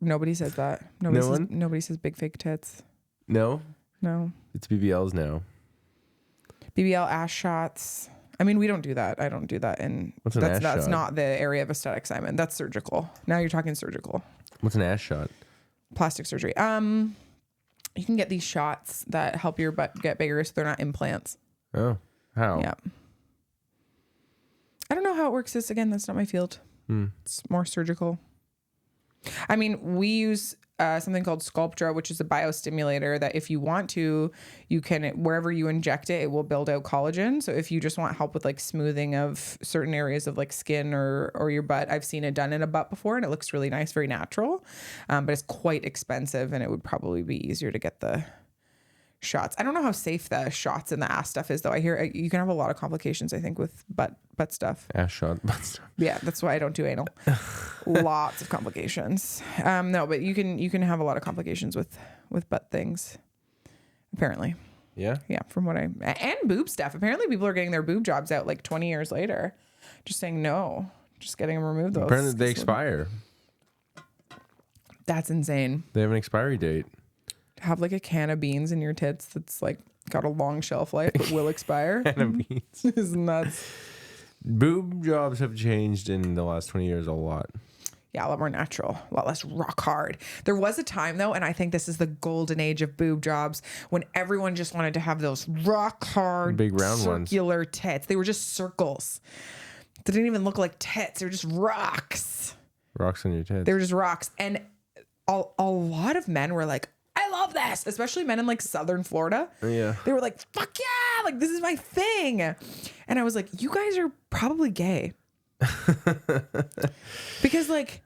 Nobody says that. Nobody says big fake tits. No? No. It's BBLs now. BBL ass shots. I mean, we don't do that. I don't do that. And what's an ass that's shot? not the area of aesthetics I'm in. That's surgical. Now you're talking surgical. What's an ass shot? Plastic surgery. You can get these shots that help your butt get bigger, so they're not implants. Oh, how? Yeah. I don't know how it works. Again, that's not my field. It's more surgical. I mean, we use something called Sculptra, which is a biostimulator that if you want to, you can, wherever you inject it, it will build out collagen. So if you just want help with like smoothing of certain areas of like skin or your butt, I've seen it done in a butt before and it looks really nice, very natural. But it's quite expensive and it would probably be easier to get the shots. I don't know how safe the shots and the ass stuff is though. I hear you can have a lot of complications, I think, with butt stuff. Ass shot, butt stuff. Yeah, that's why I don't do anal. Lots of complications. No, but you can have a lot of complications with butt things. Apparently. Yeah. Yeah, from what and boob stuff. Apparently people are getting their boob jobs out like 20 years later. Just saying no. Just getting them removed. Apparently they expire. That's insane. They have an expiry date. Have like a can of beans in your tits that's like got a long shelf life but will expire. Can of beans. It's nuts. Boob jobs have changed in the last 20 years a lot. Yeah, a lot more natural, a lot less rock hard. There was a time though, and I think this is the golden age of boob jobs, when everyone just wanted to have those rock hard, big round circular tits. They were just circles. They didn't even look like tits. They were just rocks. Rocks on your tits. They were just rocks. And a lot of men were like, I love this, especially men in like Southern Florida. Yeah. They were like, fuck yeah, like this is my thing. And I was like, you guys are probably gay. Because like,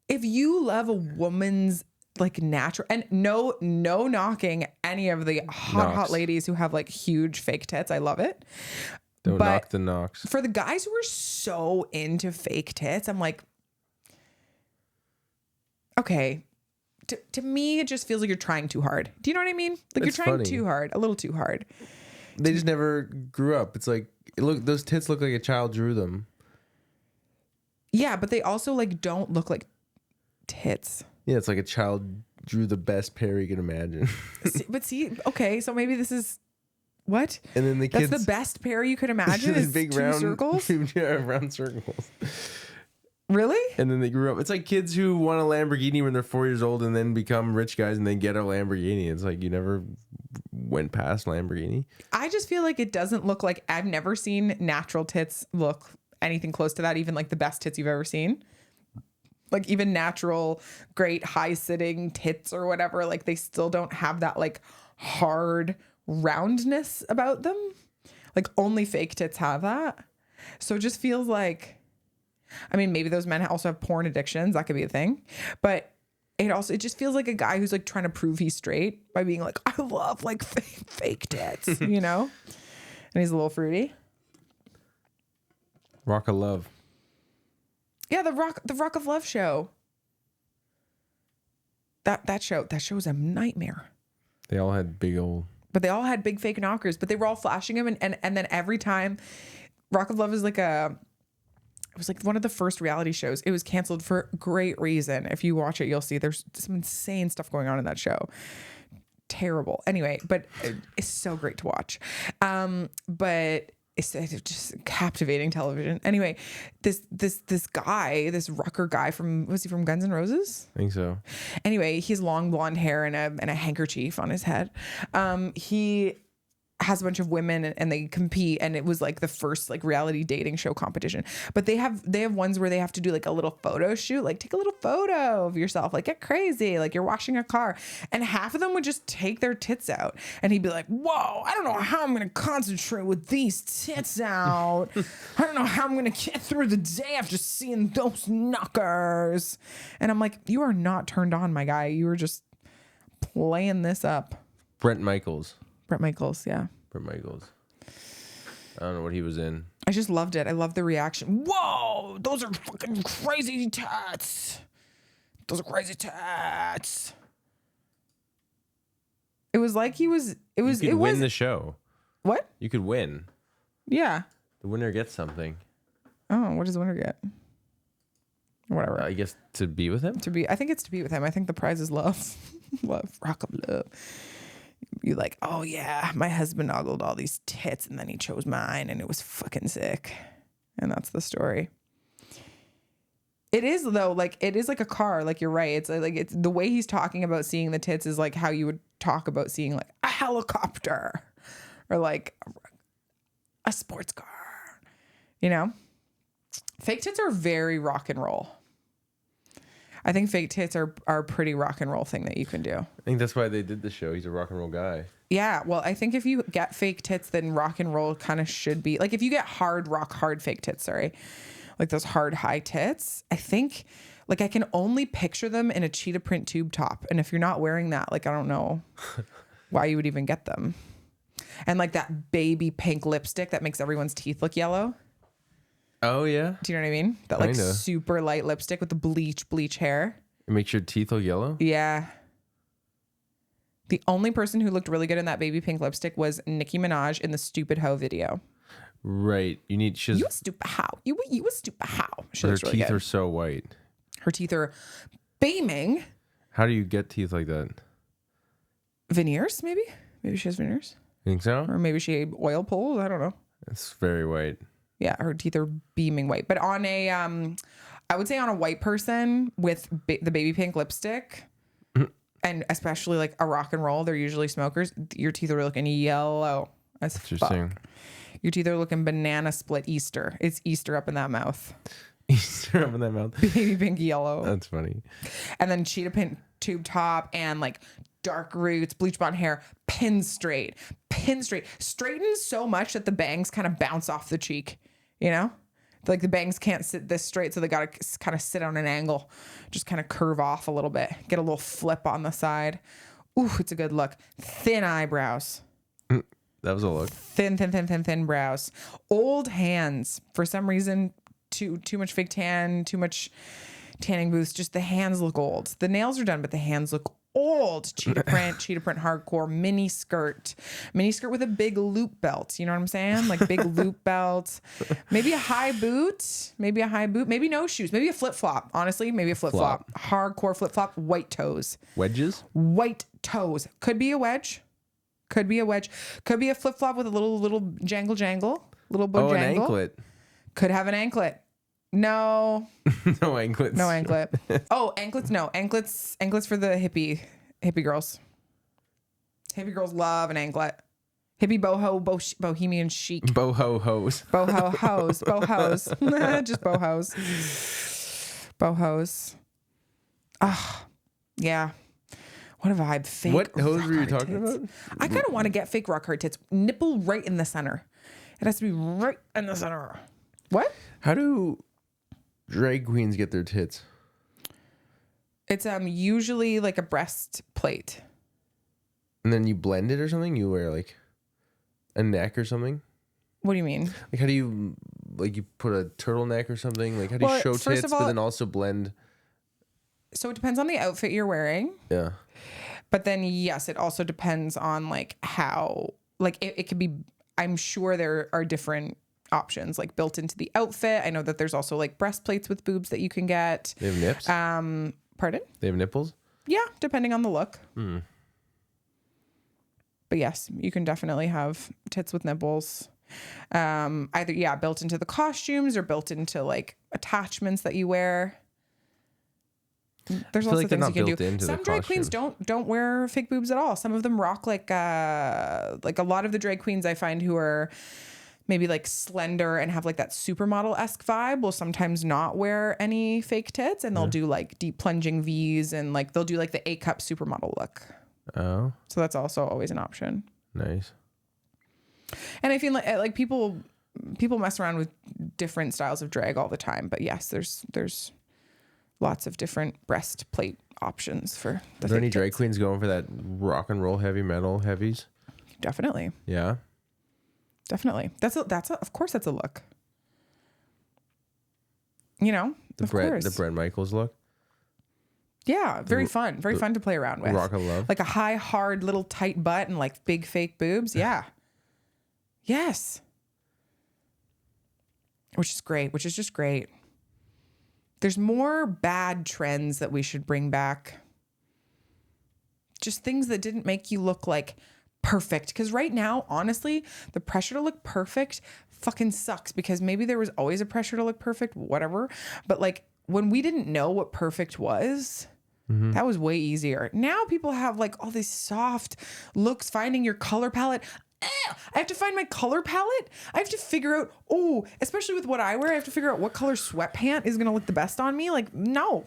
if you love a woman's like natural, and no knocking any of the hot ladies who have like huge fake tits. I love it. Don't knock the knocks. For the guys who are so into fake tits, I'm like, okay. To me, it just feels like you're trying too hard. Do you know what I mean? Like you're trying too hard, a little too hard. They just never grew up. It's like, look, those tits look like a child drew them. Yeah, but they also like don't look like tits. Yeah, it's like a child drew the best pair you can imagine. Okay, so maybe this is what? And then the kids, that's the best pair you could imagine is big two round circles. Yeah, round circles. Really? And then they grew up. It's like kids who want a Lamborghini when they're 4 years old and then become rich guys and then get a Lamborghini. It's like you never went past Lamborghini. I just feel like it doesn't look like, I've never seen natural tits look anything close to that, even like the best tits you've ever seen. Like even natural, great high sitting tits or whatever, like they still don't have that like hard roundness about them. Like only fake tits have that. So it just feels like, I mean, maybe those men also have porn addictions. That could be a thing. But it just feels like a guy who's like trying to prove he's straight by being like, I love like fake tits, you know? And he's a little fruity. Rock of Love. Yeah, the Rock of Love show. That show was a nightmare. They all had big old... But they all had big fake knockers, but they were all flashing them. And then every time, Rock of Love is like it was like one of the first reality shows. It was canceled for great reason. If you watch it, you'll see there's some insane stuff going on in that show. Terrible. Anyway, but it's so great to watch. But it's just captivating television. Anyway, this guy, this rocker guy was he from Guns N' Roses? I think so. Anyway, he has long blonde hair and a handkerchief on his head. He has a bunch of women and they compete, and it was like the first like reality dating show competition. But they have ones where they have to do like a little photo shoot, like take a little photo of yourself, like get crazy, like you're washing a car. And half of them would just take their tits out, and he'd be like, whoa, I don't know how I'm gonna concentrate with these tits out. I don't know how I'm gonna get through the day after seeing those knockers. And I'm like, you are not turned on, my guy. You were just playing this up. Brett Michaels. Brett Michaels, yeah. Brett Michaels. I don't know what he was in. I just loved it. I love the reaction. Whoa, those are fucking crazy tats. Those are crazy tats. It was like you could win the show. What? You could win. Yeah. The winner gets something. Oh, what does the winner get? Whatever. I guess to be with him? I think it's to be with him. I think the prize is love. Love. Rock of love. You like, oh yeah, my husband ogled all these tits and then he chose mine and it was fucking sick. And that's the story. It is though, like it is like a car, like you're right. It's like it's the way he's talking about seeing the tits is like how you would talk about seeing like a helicopter or like a sports car. You know? Fake tits are very rock and roll. I think fake tits are a pretty rock and roll thing that you can do. I think that's why they did the show. He's a rock and roll guy. Yeah, well, I think if you get fake tits, then rock and roll kind of should be like if you get hard fake tits, like those hard high tits. I think like I can only picture them in a cheetah print tube top, and if you're not wearing that, like I don't know why you would even get them. And like that baby pink lipstick that makes everyone's teeth look yellow. Oh yeah. Do you know what I mean? That like Kinda. super light lipstick with the bleach hair. It makes your teeth look yellow? Yeah. The only person who looked really good in that baby pink lipstick was Nicki Minaj in the Stupid Hoe video. Right. You a stupid hoe. You a stupid hoe. Her teeth are so white. Her teeth are beaming. How do you get teeth like that? Veneers, maybe? Maybe she has veneers. Think so? Or maybe she oil pulls. I don't know. It's very white. Yeah, her teeth are beaming white. But on a, I would say on a white person with the baby pink lipstick, and especially like a rock and roll, they're usually smokers. Your teeth are looking yellow as fuck. Your teeth are looking banana split Easter. It's Easter up in that mouth. Easter up in that mouth. Baby pink yellow. That's funny. And then cheetah print tube top and like dark roots, bleach blonde hair, pin straight, straightened so much that the bangs kind of bounce off the cheek, you know, like the bangs can't sit this straight. So they got to kind of sit on an angle, just kind of curve off a little bit, get a little flip on the side. Ooh, it's a good look. Thin eyebrows. That was a look. Thin brows. Old hands. For some reason, too much fake tan, too much tanning booths. Just the hands look old. The nails are done, but the hands look old cheetah print hardcore mini skirt with a big loop belt. You know what I'm saying? Like big loop belt, maybe a high boot, maybe no shoes, maybe a flip flop. Honestly, maybe a flip flop, hardcore flip flop, white toes, white toes. Could be a wedge, could be a flip flop with a little jangle, little bojangle. An anklet. Could have an anklet. No. No anklets. No anklet. Oh, anklets. No, anklets for the hippie girls. Hippie girls love an anklet. Hippie bohemian chic. Boho hose. Boho hose. Just bohos. Ah, yeah. What a vibe. Fake. What hose were you talking about? I kind of want to get fake rock hard tits. Nipple right in the center. It has to be right in the center. What? How do drag queens get their tits? It's usually like a breastplate. And then you blend it or something? You wear like a neck or something? What do you mean? Like how do you you put a turtleneck or something? Like how do you show tits but then also blend? So it depends on the outfit you're wearing. Yeah. But then yes, it also depends on like how it could be. I'm sure there are different options like built into the outfit. I know that there's also like breastplates with boobs that you can get. They have nips? Pardon? They have nipples? Yeah, depending on the look. But yes, you can definitely have tits with nipples. Either built into the costumes or built into like attachments that you wear. There's lots of things you can do. Some drag queens don't wear fake boobs at all. Some of them rock like a lot of the drag queens I find who are maybe like slender and have like that supermodel-esque vibe will sometimes not wear any fake tits, and they'll do like deep plunging V's, and like they'll do like the A-cup supermodel look. Oh. So that's also always an option. Nice. And I feel like people mess around with different styles of drag all the time, but yes, there's lots of different breastplate options for the Are there any drag queens going for that rock and roll heavy metal heavies? Definitely. Yeah. Definitely. Of course that's a look. You know, the Bret Michaels look. Yeah, very fun to play around with. Rock of love. Like a high, hard, little tight butt and like big fake boobs. Yeah. Yes. Which is just great. There's more bad trends that we should bring back. Just things that didn't make you look like perfect. Because right now, honestly, the pressure to look perfect fucking sucks, because maybe there was always a pressure to look perfect, whatever. But like when we didn't know what perfect was, that was way easier. Now people have like all these soft looks, finding your color palette. I have to find my color palette. I have to figure out, especially with what I wear, I have to figure out what color sweatpant is going to look the best on me. Like, no.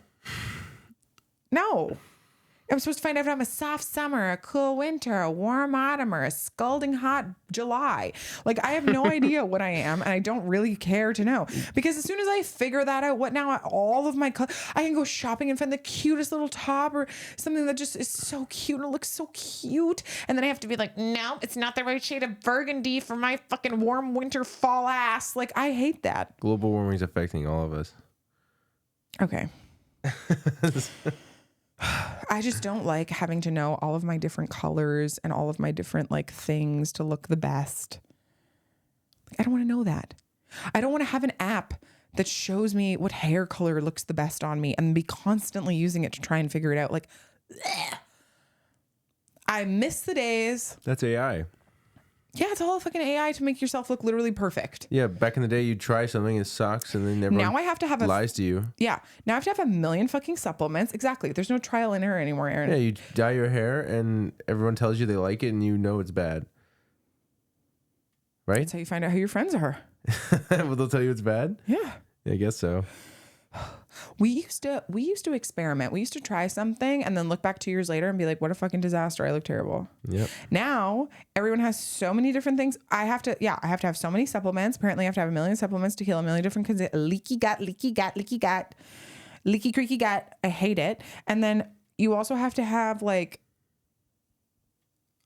I'm supposed to find out if I'm a soft summer, a cool winter, a warm autumn, or a scalding hot July. Like, I have no idea what I am, and I don't really care to know. Because as soon as I figure that out, all of my I can go shopping and find the cutest little top or something that just is so cute and it looks so cute. And then I have to be like, no, it's not the right shade of burgundy for my fucking warm winter fall ass. Like, I hate that. Global warming is affecting all of us. Okay. I just don't like having to know all of my different colors and all of my different like things to look the best. I don't want to know that. I don't want to have an app that shows me what hair color looks the best on me and be constantly using it to try and figure it out. Like, bleh. I miss the days. That's AI. Yeah, it's all fucking AI to make yourself look literally perfect. Yeah, back in the day, you try something, it sucks, and then everyone now I have to have lies to you. Yeah, now I have to have a million fucking supplements. Exactly. There's no trial and error anymore, Aaron. Yeah, you dye your hair, and everyone tells you they like it, and you know it's bad. Right? That's how you find out who your friends are. Well, they'll tell you it's bad? Yeah. I guess so. We used to experiment. We used to try something and then look back 2 years later and be like, what a fucking disaster. I look terrible. Yep. Now everyone has so many different things. I have to have so many supplements. Apparently I have to have a million supplements to heal a million different kinds of leaky gut, leaky creaky gut. I hate it. And then you also have to have like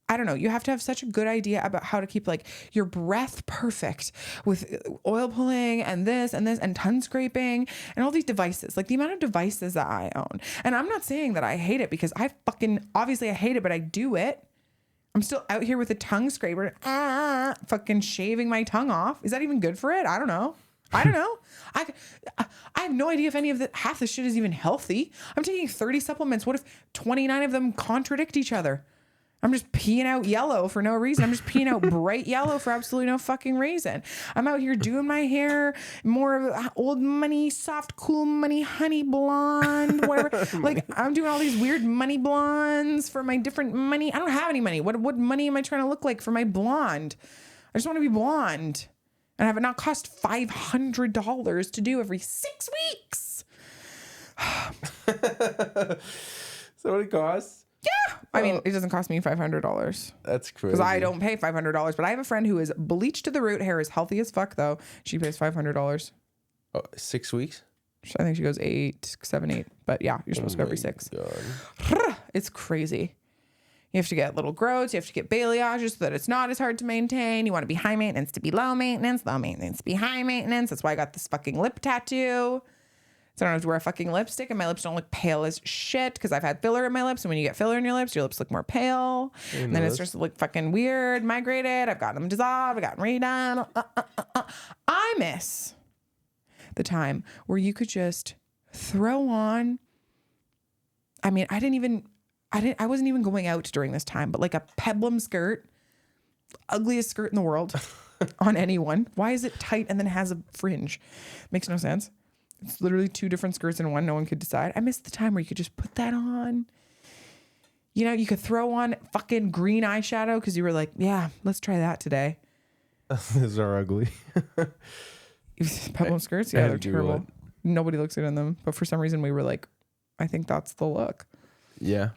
I don't know. You have to have such a good idea about how to keep like your breath perfect with oil pulling and this and tongue scraping and all these devices. Like the amount of devices that I own. And I'm not saying that I hate it because obviously I hate it, but I do it. I'm still out here with a tongue scraper, fucking shaving my tongue off. Is that even good for it? I don't know. I have no idea if half the shit is even healthy. I'm taking 30 supplements. What if 29 of them contradict each other? I'm just peeing out yellow for no reason. I'm just peeing out bright yellow for absolutely no fucking reason. I'm out here doing my hair more of old money, soft, cool money, honey blonde, whatever. Like I'm doing all these weird money blondes for my different money. I don't have any money. What money am I trying to look like for my blonde? I just want to be blonde and have it not cost $500 to do every 6 weeks. So what it costs? Yeah. I mean, it doesn't cost me $500. That's crazy. Because I don't pay $500. But I have a friend who is bleached to the root. Hair is healthy as fuck, though. She pays $500. Oh, 6 weeks? I think she goes 8, 7, 8. But yeah, you're supposed to go every 6. God. It's crazy. You have to get little growths. You have to get balayages so that it's not as hard to maintain. You want to be high maintenance to be low maintenance to be high maintenance. That's why I got this fucking lip tattoo. So I don't have to wear a fucking lipstick and my lips don't look pale as shit because I've had filler in my lips. And when you get filler in your lips look more pale. And then it starts to look fucking weird, migrated. I've gotten them dissolved. I've gotten redone. I miss the time where you could just throw on. I mean, I wasn't even going out during this time, but like a peplum skirt, ugliest skirt in the world on anyone. Why is it tight and then has a fringe? Makes no sense. It's literally 2 different skirts in one. No one could decide. I miss the time where you could just put that on. You know, you could throw on fucking green eyeshadow because you were like, yeah, let's try that today. These are ugly. Peplum skirts? Yeah, they're terrible. Nobody looks good in them. But for some reason we were like, I think that's the look. Yeah.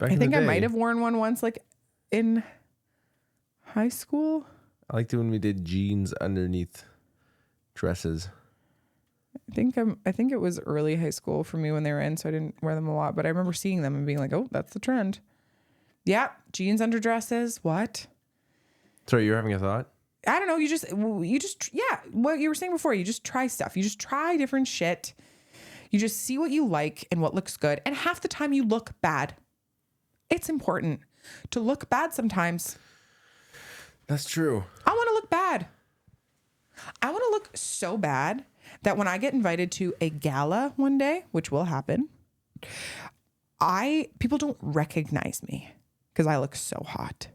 I think I might have worn one once like in high school. I liked it when we did jeans underneath dresses. I think it was early high school for me when they were in, so I didn't wear them a lot. But I remember seeing them and being like, "Oh, that's the trend." Yeah, jeans under dresses. What? Sorry, you're having a thought? I don't know. You just yeah. What you were saying before, you just try stuff. You just try different shit. You just see what you like and what looks good. And half the time you look bad. It's important to look bad sometimes. That's true. I want to look bad. I want to look so bad that when I get invited to a gala one day, which will happen, people don't recognize me because I look so hot.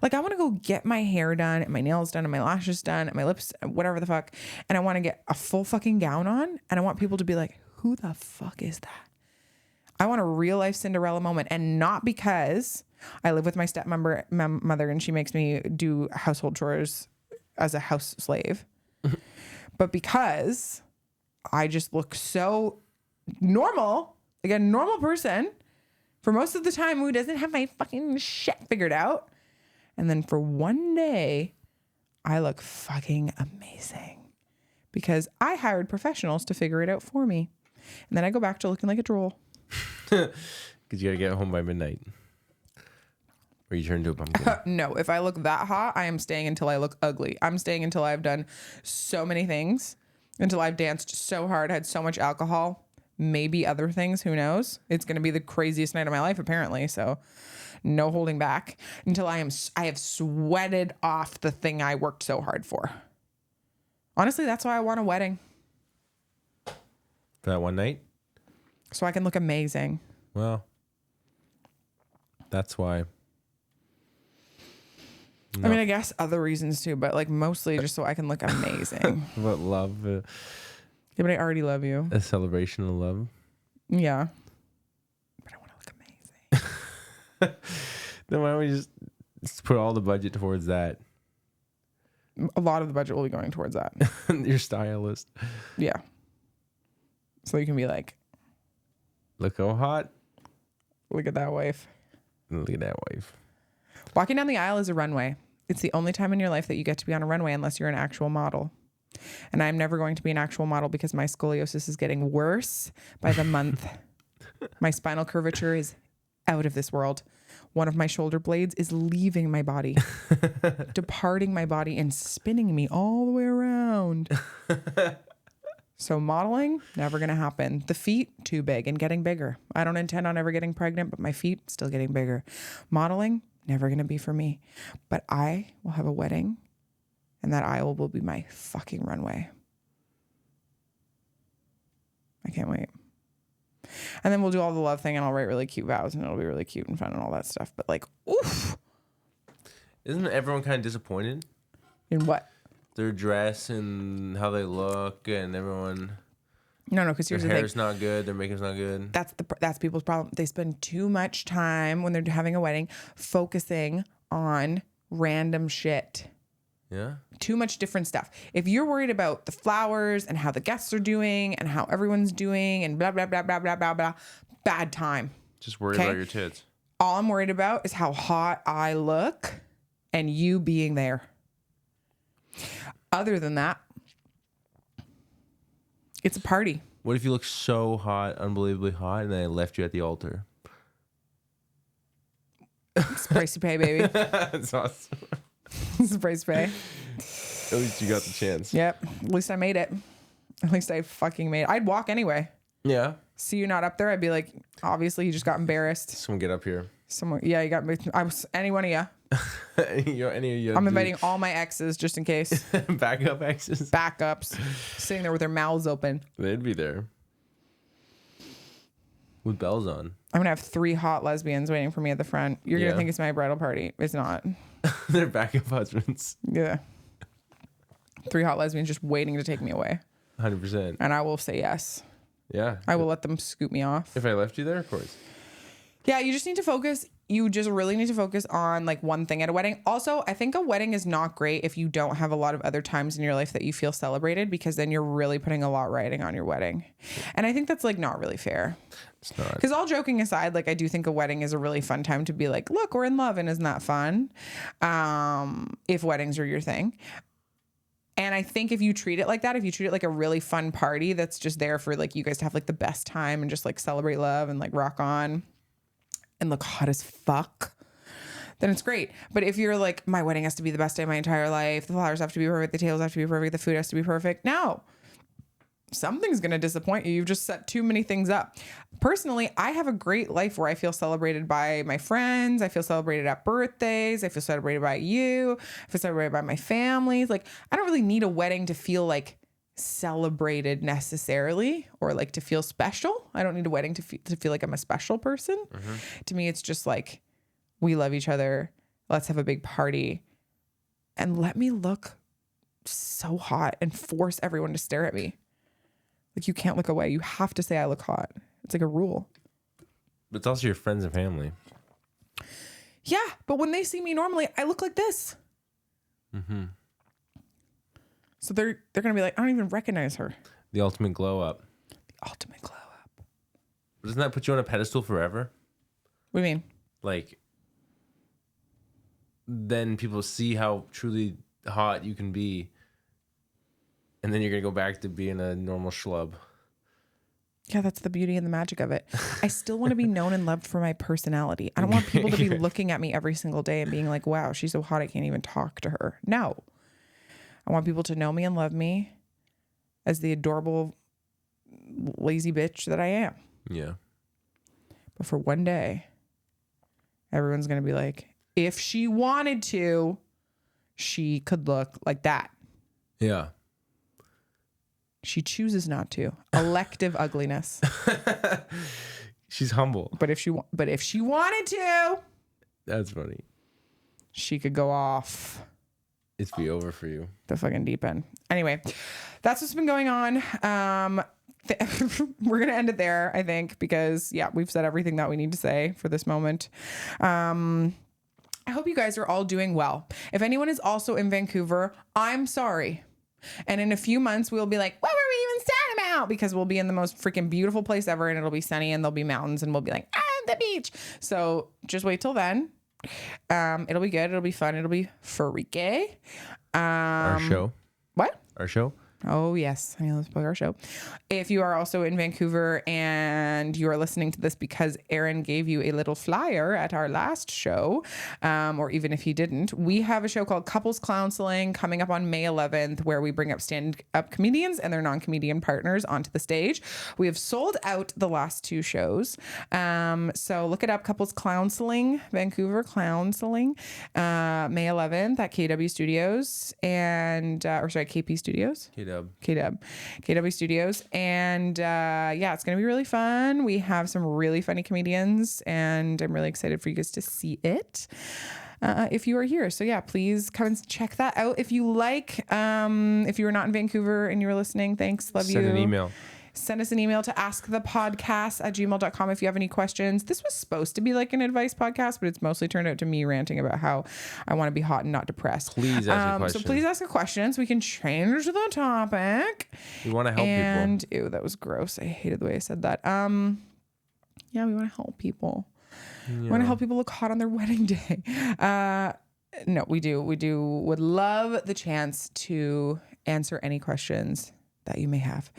Like I want to go get my hair done and my nails done and my lashes done and my lips, whatever the fuck. And I want to get a full fucking gown on. And I want people to be like, who the fuck is that? I want a real life Cinderella moment. And not because I live with my stepmother and she makes me do household chores as a house slave. But because I just look so normal, like a normal person for most of the time who doesn't have my fucking shit figured out. And then for one day, I look fucking amazing because I hired professionals to figure it out for me. And then I go back to looking like a droll. Because you got to get home by midnight. Or you turn into a pumpkin. No, if I look that hot, I am staying until I look ugly. I'm staying until I've done so many things, until I've danced so hard, had so much alcohol, maybe other things, who knows? It's going to be the craziest night of my life, apparently. So no holding back until I have sweated off the thing I worked so hard for. Honestly, that's why I want a wedding. For that one night? So I can look amazing. Well, that's why. No. I mean, I guess other reasons too, but like mostly just so I can look amazing. But love. Yeah, but I already love you. A celebration of love. Yeah. But I want to look amazing. Then why don't we just put all the budget towards that? A lot of the budget will be going towards that. Your stylist. Yeah. So you can be like, look how hot. Look at that wife. Look at that wife. Walking down the aisle is a runway. It's the only time in your life that you get to be on a runway unless you're an actual model. And I'm never going to be an actual model because my scoliosis is getting worse by the month. My spinal curvature is out of this world. One of my shoulder blades is leaving my body, departing my body and spinning me all the way around. So modeling, never going to happen. The feet, too big and getting bigger. I don't intend on ever getting pregnant, but my feet still getting bigger. Modeling, never going to be for me. But I will have a wedding, and that aisle will be my fucking runway. I can't wait. And then we'll do all the love thing, and I'll write really cute vows, and it'll be really cute and fun and all that stuff. But like, oof. Isn't everyone kind of disappointed? In what? Their dress and how they look, and everyone. No, because here's the thing. Their hair's not good. Their makeup's not good. That's people's problem. They spend too much time when they're having a wedding focusing on random shit. Yeah. Too much different stuff. If you're worried about the flowers and how the guests are doing and how everyone's doing and blah, blah, blah, blah, blah, blah, blah, bad time. Just worry about your tits. All I'm worried about is how hot I look and you being there. Other than that, it's a party. What if you look so hot, unbelievably hot, and then I left you at the altar? It's a price to pay, baby. That's awesome. It's a price to pay. At least you got the chance. Yep. At least I made it. At least I fucking made it. I'd walk anyway. Yeah. See you not up there. I'd be like, obviously you just got embarrassed. Someone get up here. Someone, yeah, you got me. I was any one of you. Any of you. I'm inviting all my exes just in case. Backup exes. Backups, sitting there with their mouths open. They'd be there with bells on. I'm gonna have 3 hot lesbians waiting for me at the front. You're gonna think it's my bridal party. It's not. They're backup husbands. Yeah. 3 hot lesbians just waiting to take me away. 100%. And I will say yes. Yeah. I will let them scoop me off. If I left you there, of course. Yeah, you just need to focus. You just really need to focus on like one thing at a wedding. Also, I think a wedding is not great if you don't have a lot of other times in your life that you feel celebrated, because then you're really putting a lot riding on your wedding. And I think that's like not really fair. It's not. Because all joking aside, like I do think a wedding is a really fun time to be like, look, we're in love, and isn't that fun? If weddings are your thing. And I think if you treat it like that, if you treat it like a really fun party that's just there for like you guys to have like the best time and just like celebrate love and like rock on and look hot as fuck, then it's great. But if you're like, my wedding has to be the best day of my entire life, the flowers have to be perfect, the tables have to be perfect, the food has to be perfect. No, something's going to disappoint you. You've just set too many things up. Personally, I have a great life where I feel celebrated by my friends. I feel celebrated at birthdays. I feel celebrated by you. I feel celebrated by my family. Like, I don't really need a wedding to feel like celebrated necessarily, or like to feel special. I don't need a wedding to feel like I'm a special person. Mm-hmm. To me, it's just like, we love each other. Let's have a big party and let me look so hot and force everyone to stare at me. Like, you can't look away. You have to say I look hot. It's like a rule. But it's also your friends and family. Yeah, but when they see me normally, I look like this. Mm-hmm. So they're gonna be like, I don't even recognize her. The ultimate glow up. The ultimate glow up. Doesn't that put you on a pedestal forever? What do you mean? Like, then people see how truly hot you can be, and then you're gonna go back to being a normal schlub. Yeah, that's the beauty and the magic of it. I still want to be known and loved for my personality. I don't want people to be looking at me every single day and being like, wow, she's so hot I can't even talk to her. No. I want people to know me and love me as the adorable, lazy bitch that I am. Yeah. But for one day, everyone's going to be like, if she wanted to, she could look like that. Yeah. She chooses not to. Elective ugliness. She's humble. But if she wanted to, that's funny. She could go off. It's be over for you. The fucking deep end. Anyway, that's what's been going on. We're going to end it there, I think, because yeah, we've said everything that we need to say for this moment. I hope you guys are all doing well. If anyone is also in Vancouver, I'm sorry. And in a few months, we'll be like, what were we even sad about? Because we'll be in the most freaking beautiful place ever, and it'll be sunny, and there'll be mountains, and we'll be like, the beach. So just wait till then. It'll be good. It'll be fun. It'll be freaky. Our show. What? Our show. Oh, yes. Honey, let's plug our show. If you are also in Vancouver and you are listening to this because Aaron gave you a little flyer at our last show, or even if he didn't, we have a show called Couples Counseling coming up on May 11th, where we bring up stand-up comedians and their non-comedian partners onto the stage. We have sold out the last 2 shows. So look it up, Couples Counseling, Vancouver Counseling, May 11th at KW Studios and, KP Studios. KW Studios. And it's going to be really fun. We have some really funny comedians and I'm really excited for you guys to see it if you are here. So yeah, please come and check that out. If you like, if you are not in Vancouver and you are listening, thanks. Love you. Send an email. Send us an email to askthepodcast@gmail.com if you have any questions. This was supposed to be like an advice podcast, but it's mostly turned out to me ranting about how I want to be hot and not depressed. Please ask a question. So please ask a question so we can change the topic. We want to help people. Ew, that was gross. I hated the way I said that. We want to help people. Yeah. We want to help people look hot on their wedding day. No, we do. Would love the chance to answer any questions that you may have.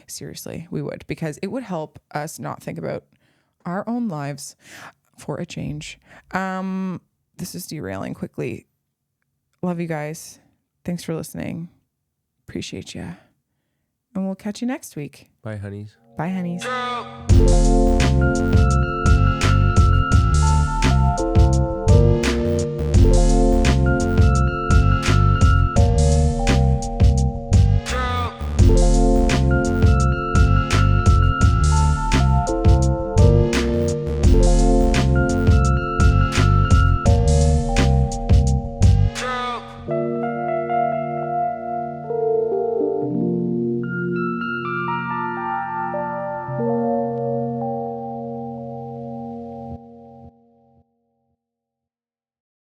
Seriously, we would, because it would help us not think about our own lives for a change. This is derailing quickly. Love you guys. Thanks for listening. Appreciate you. And we'll catch you next week. Bye, honeys. Bye, honeys.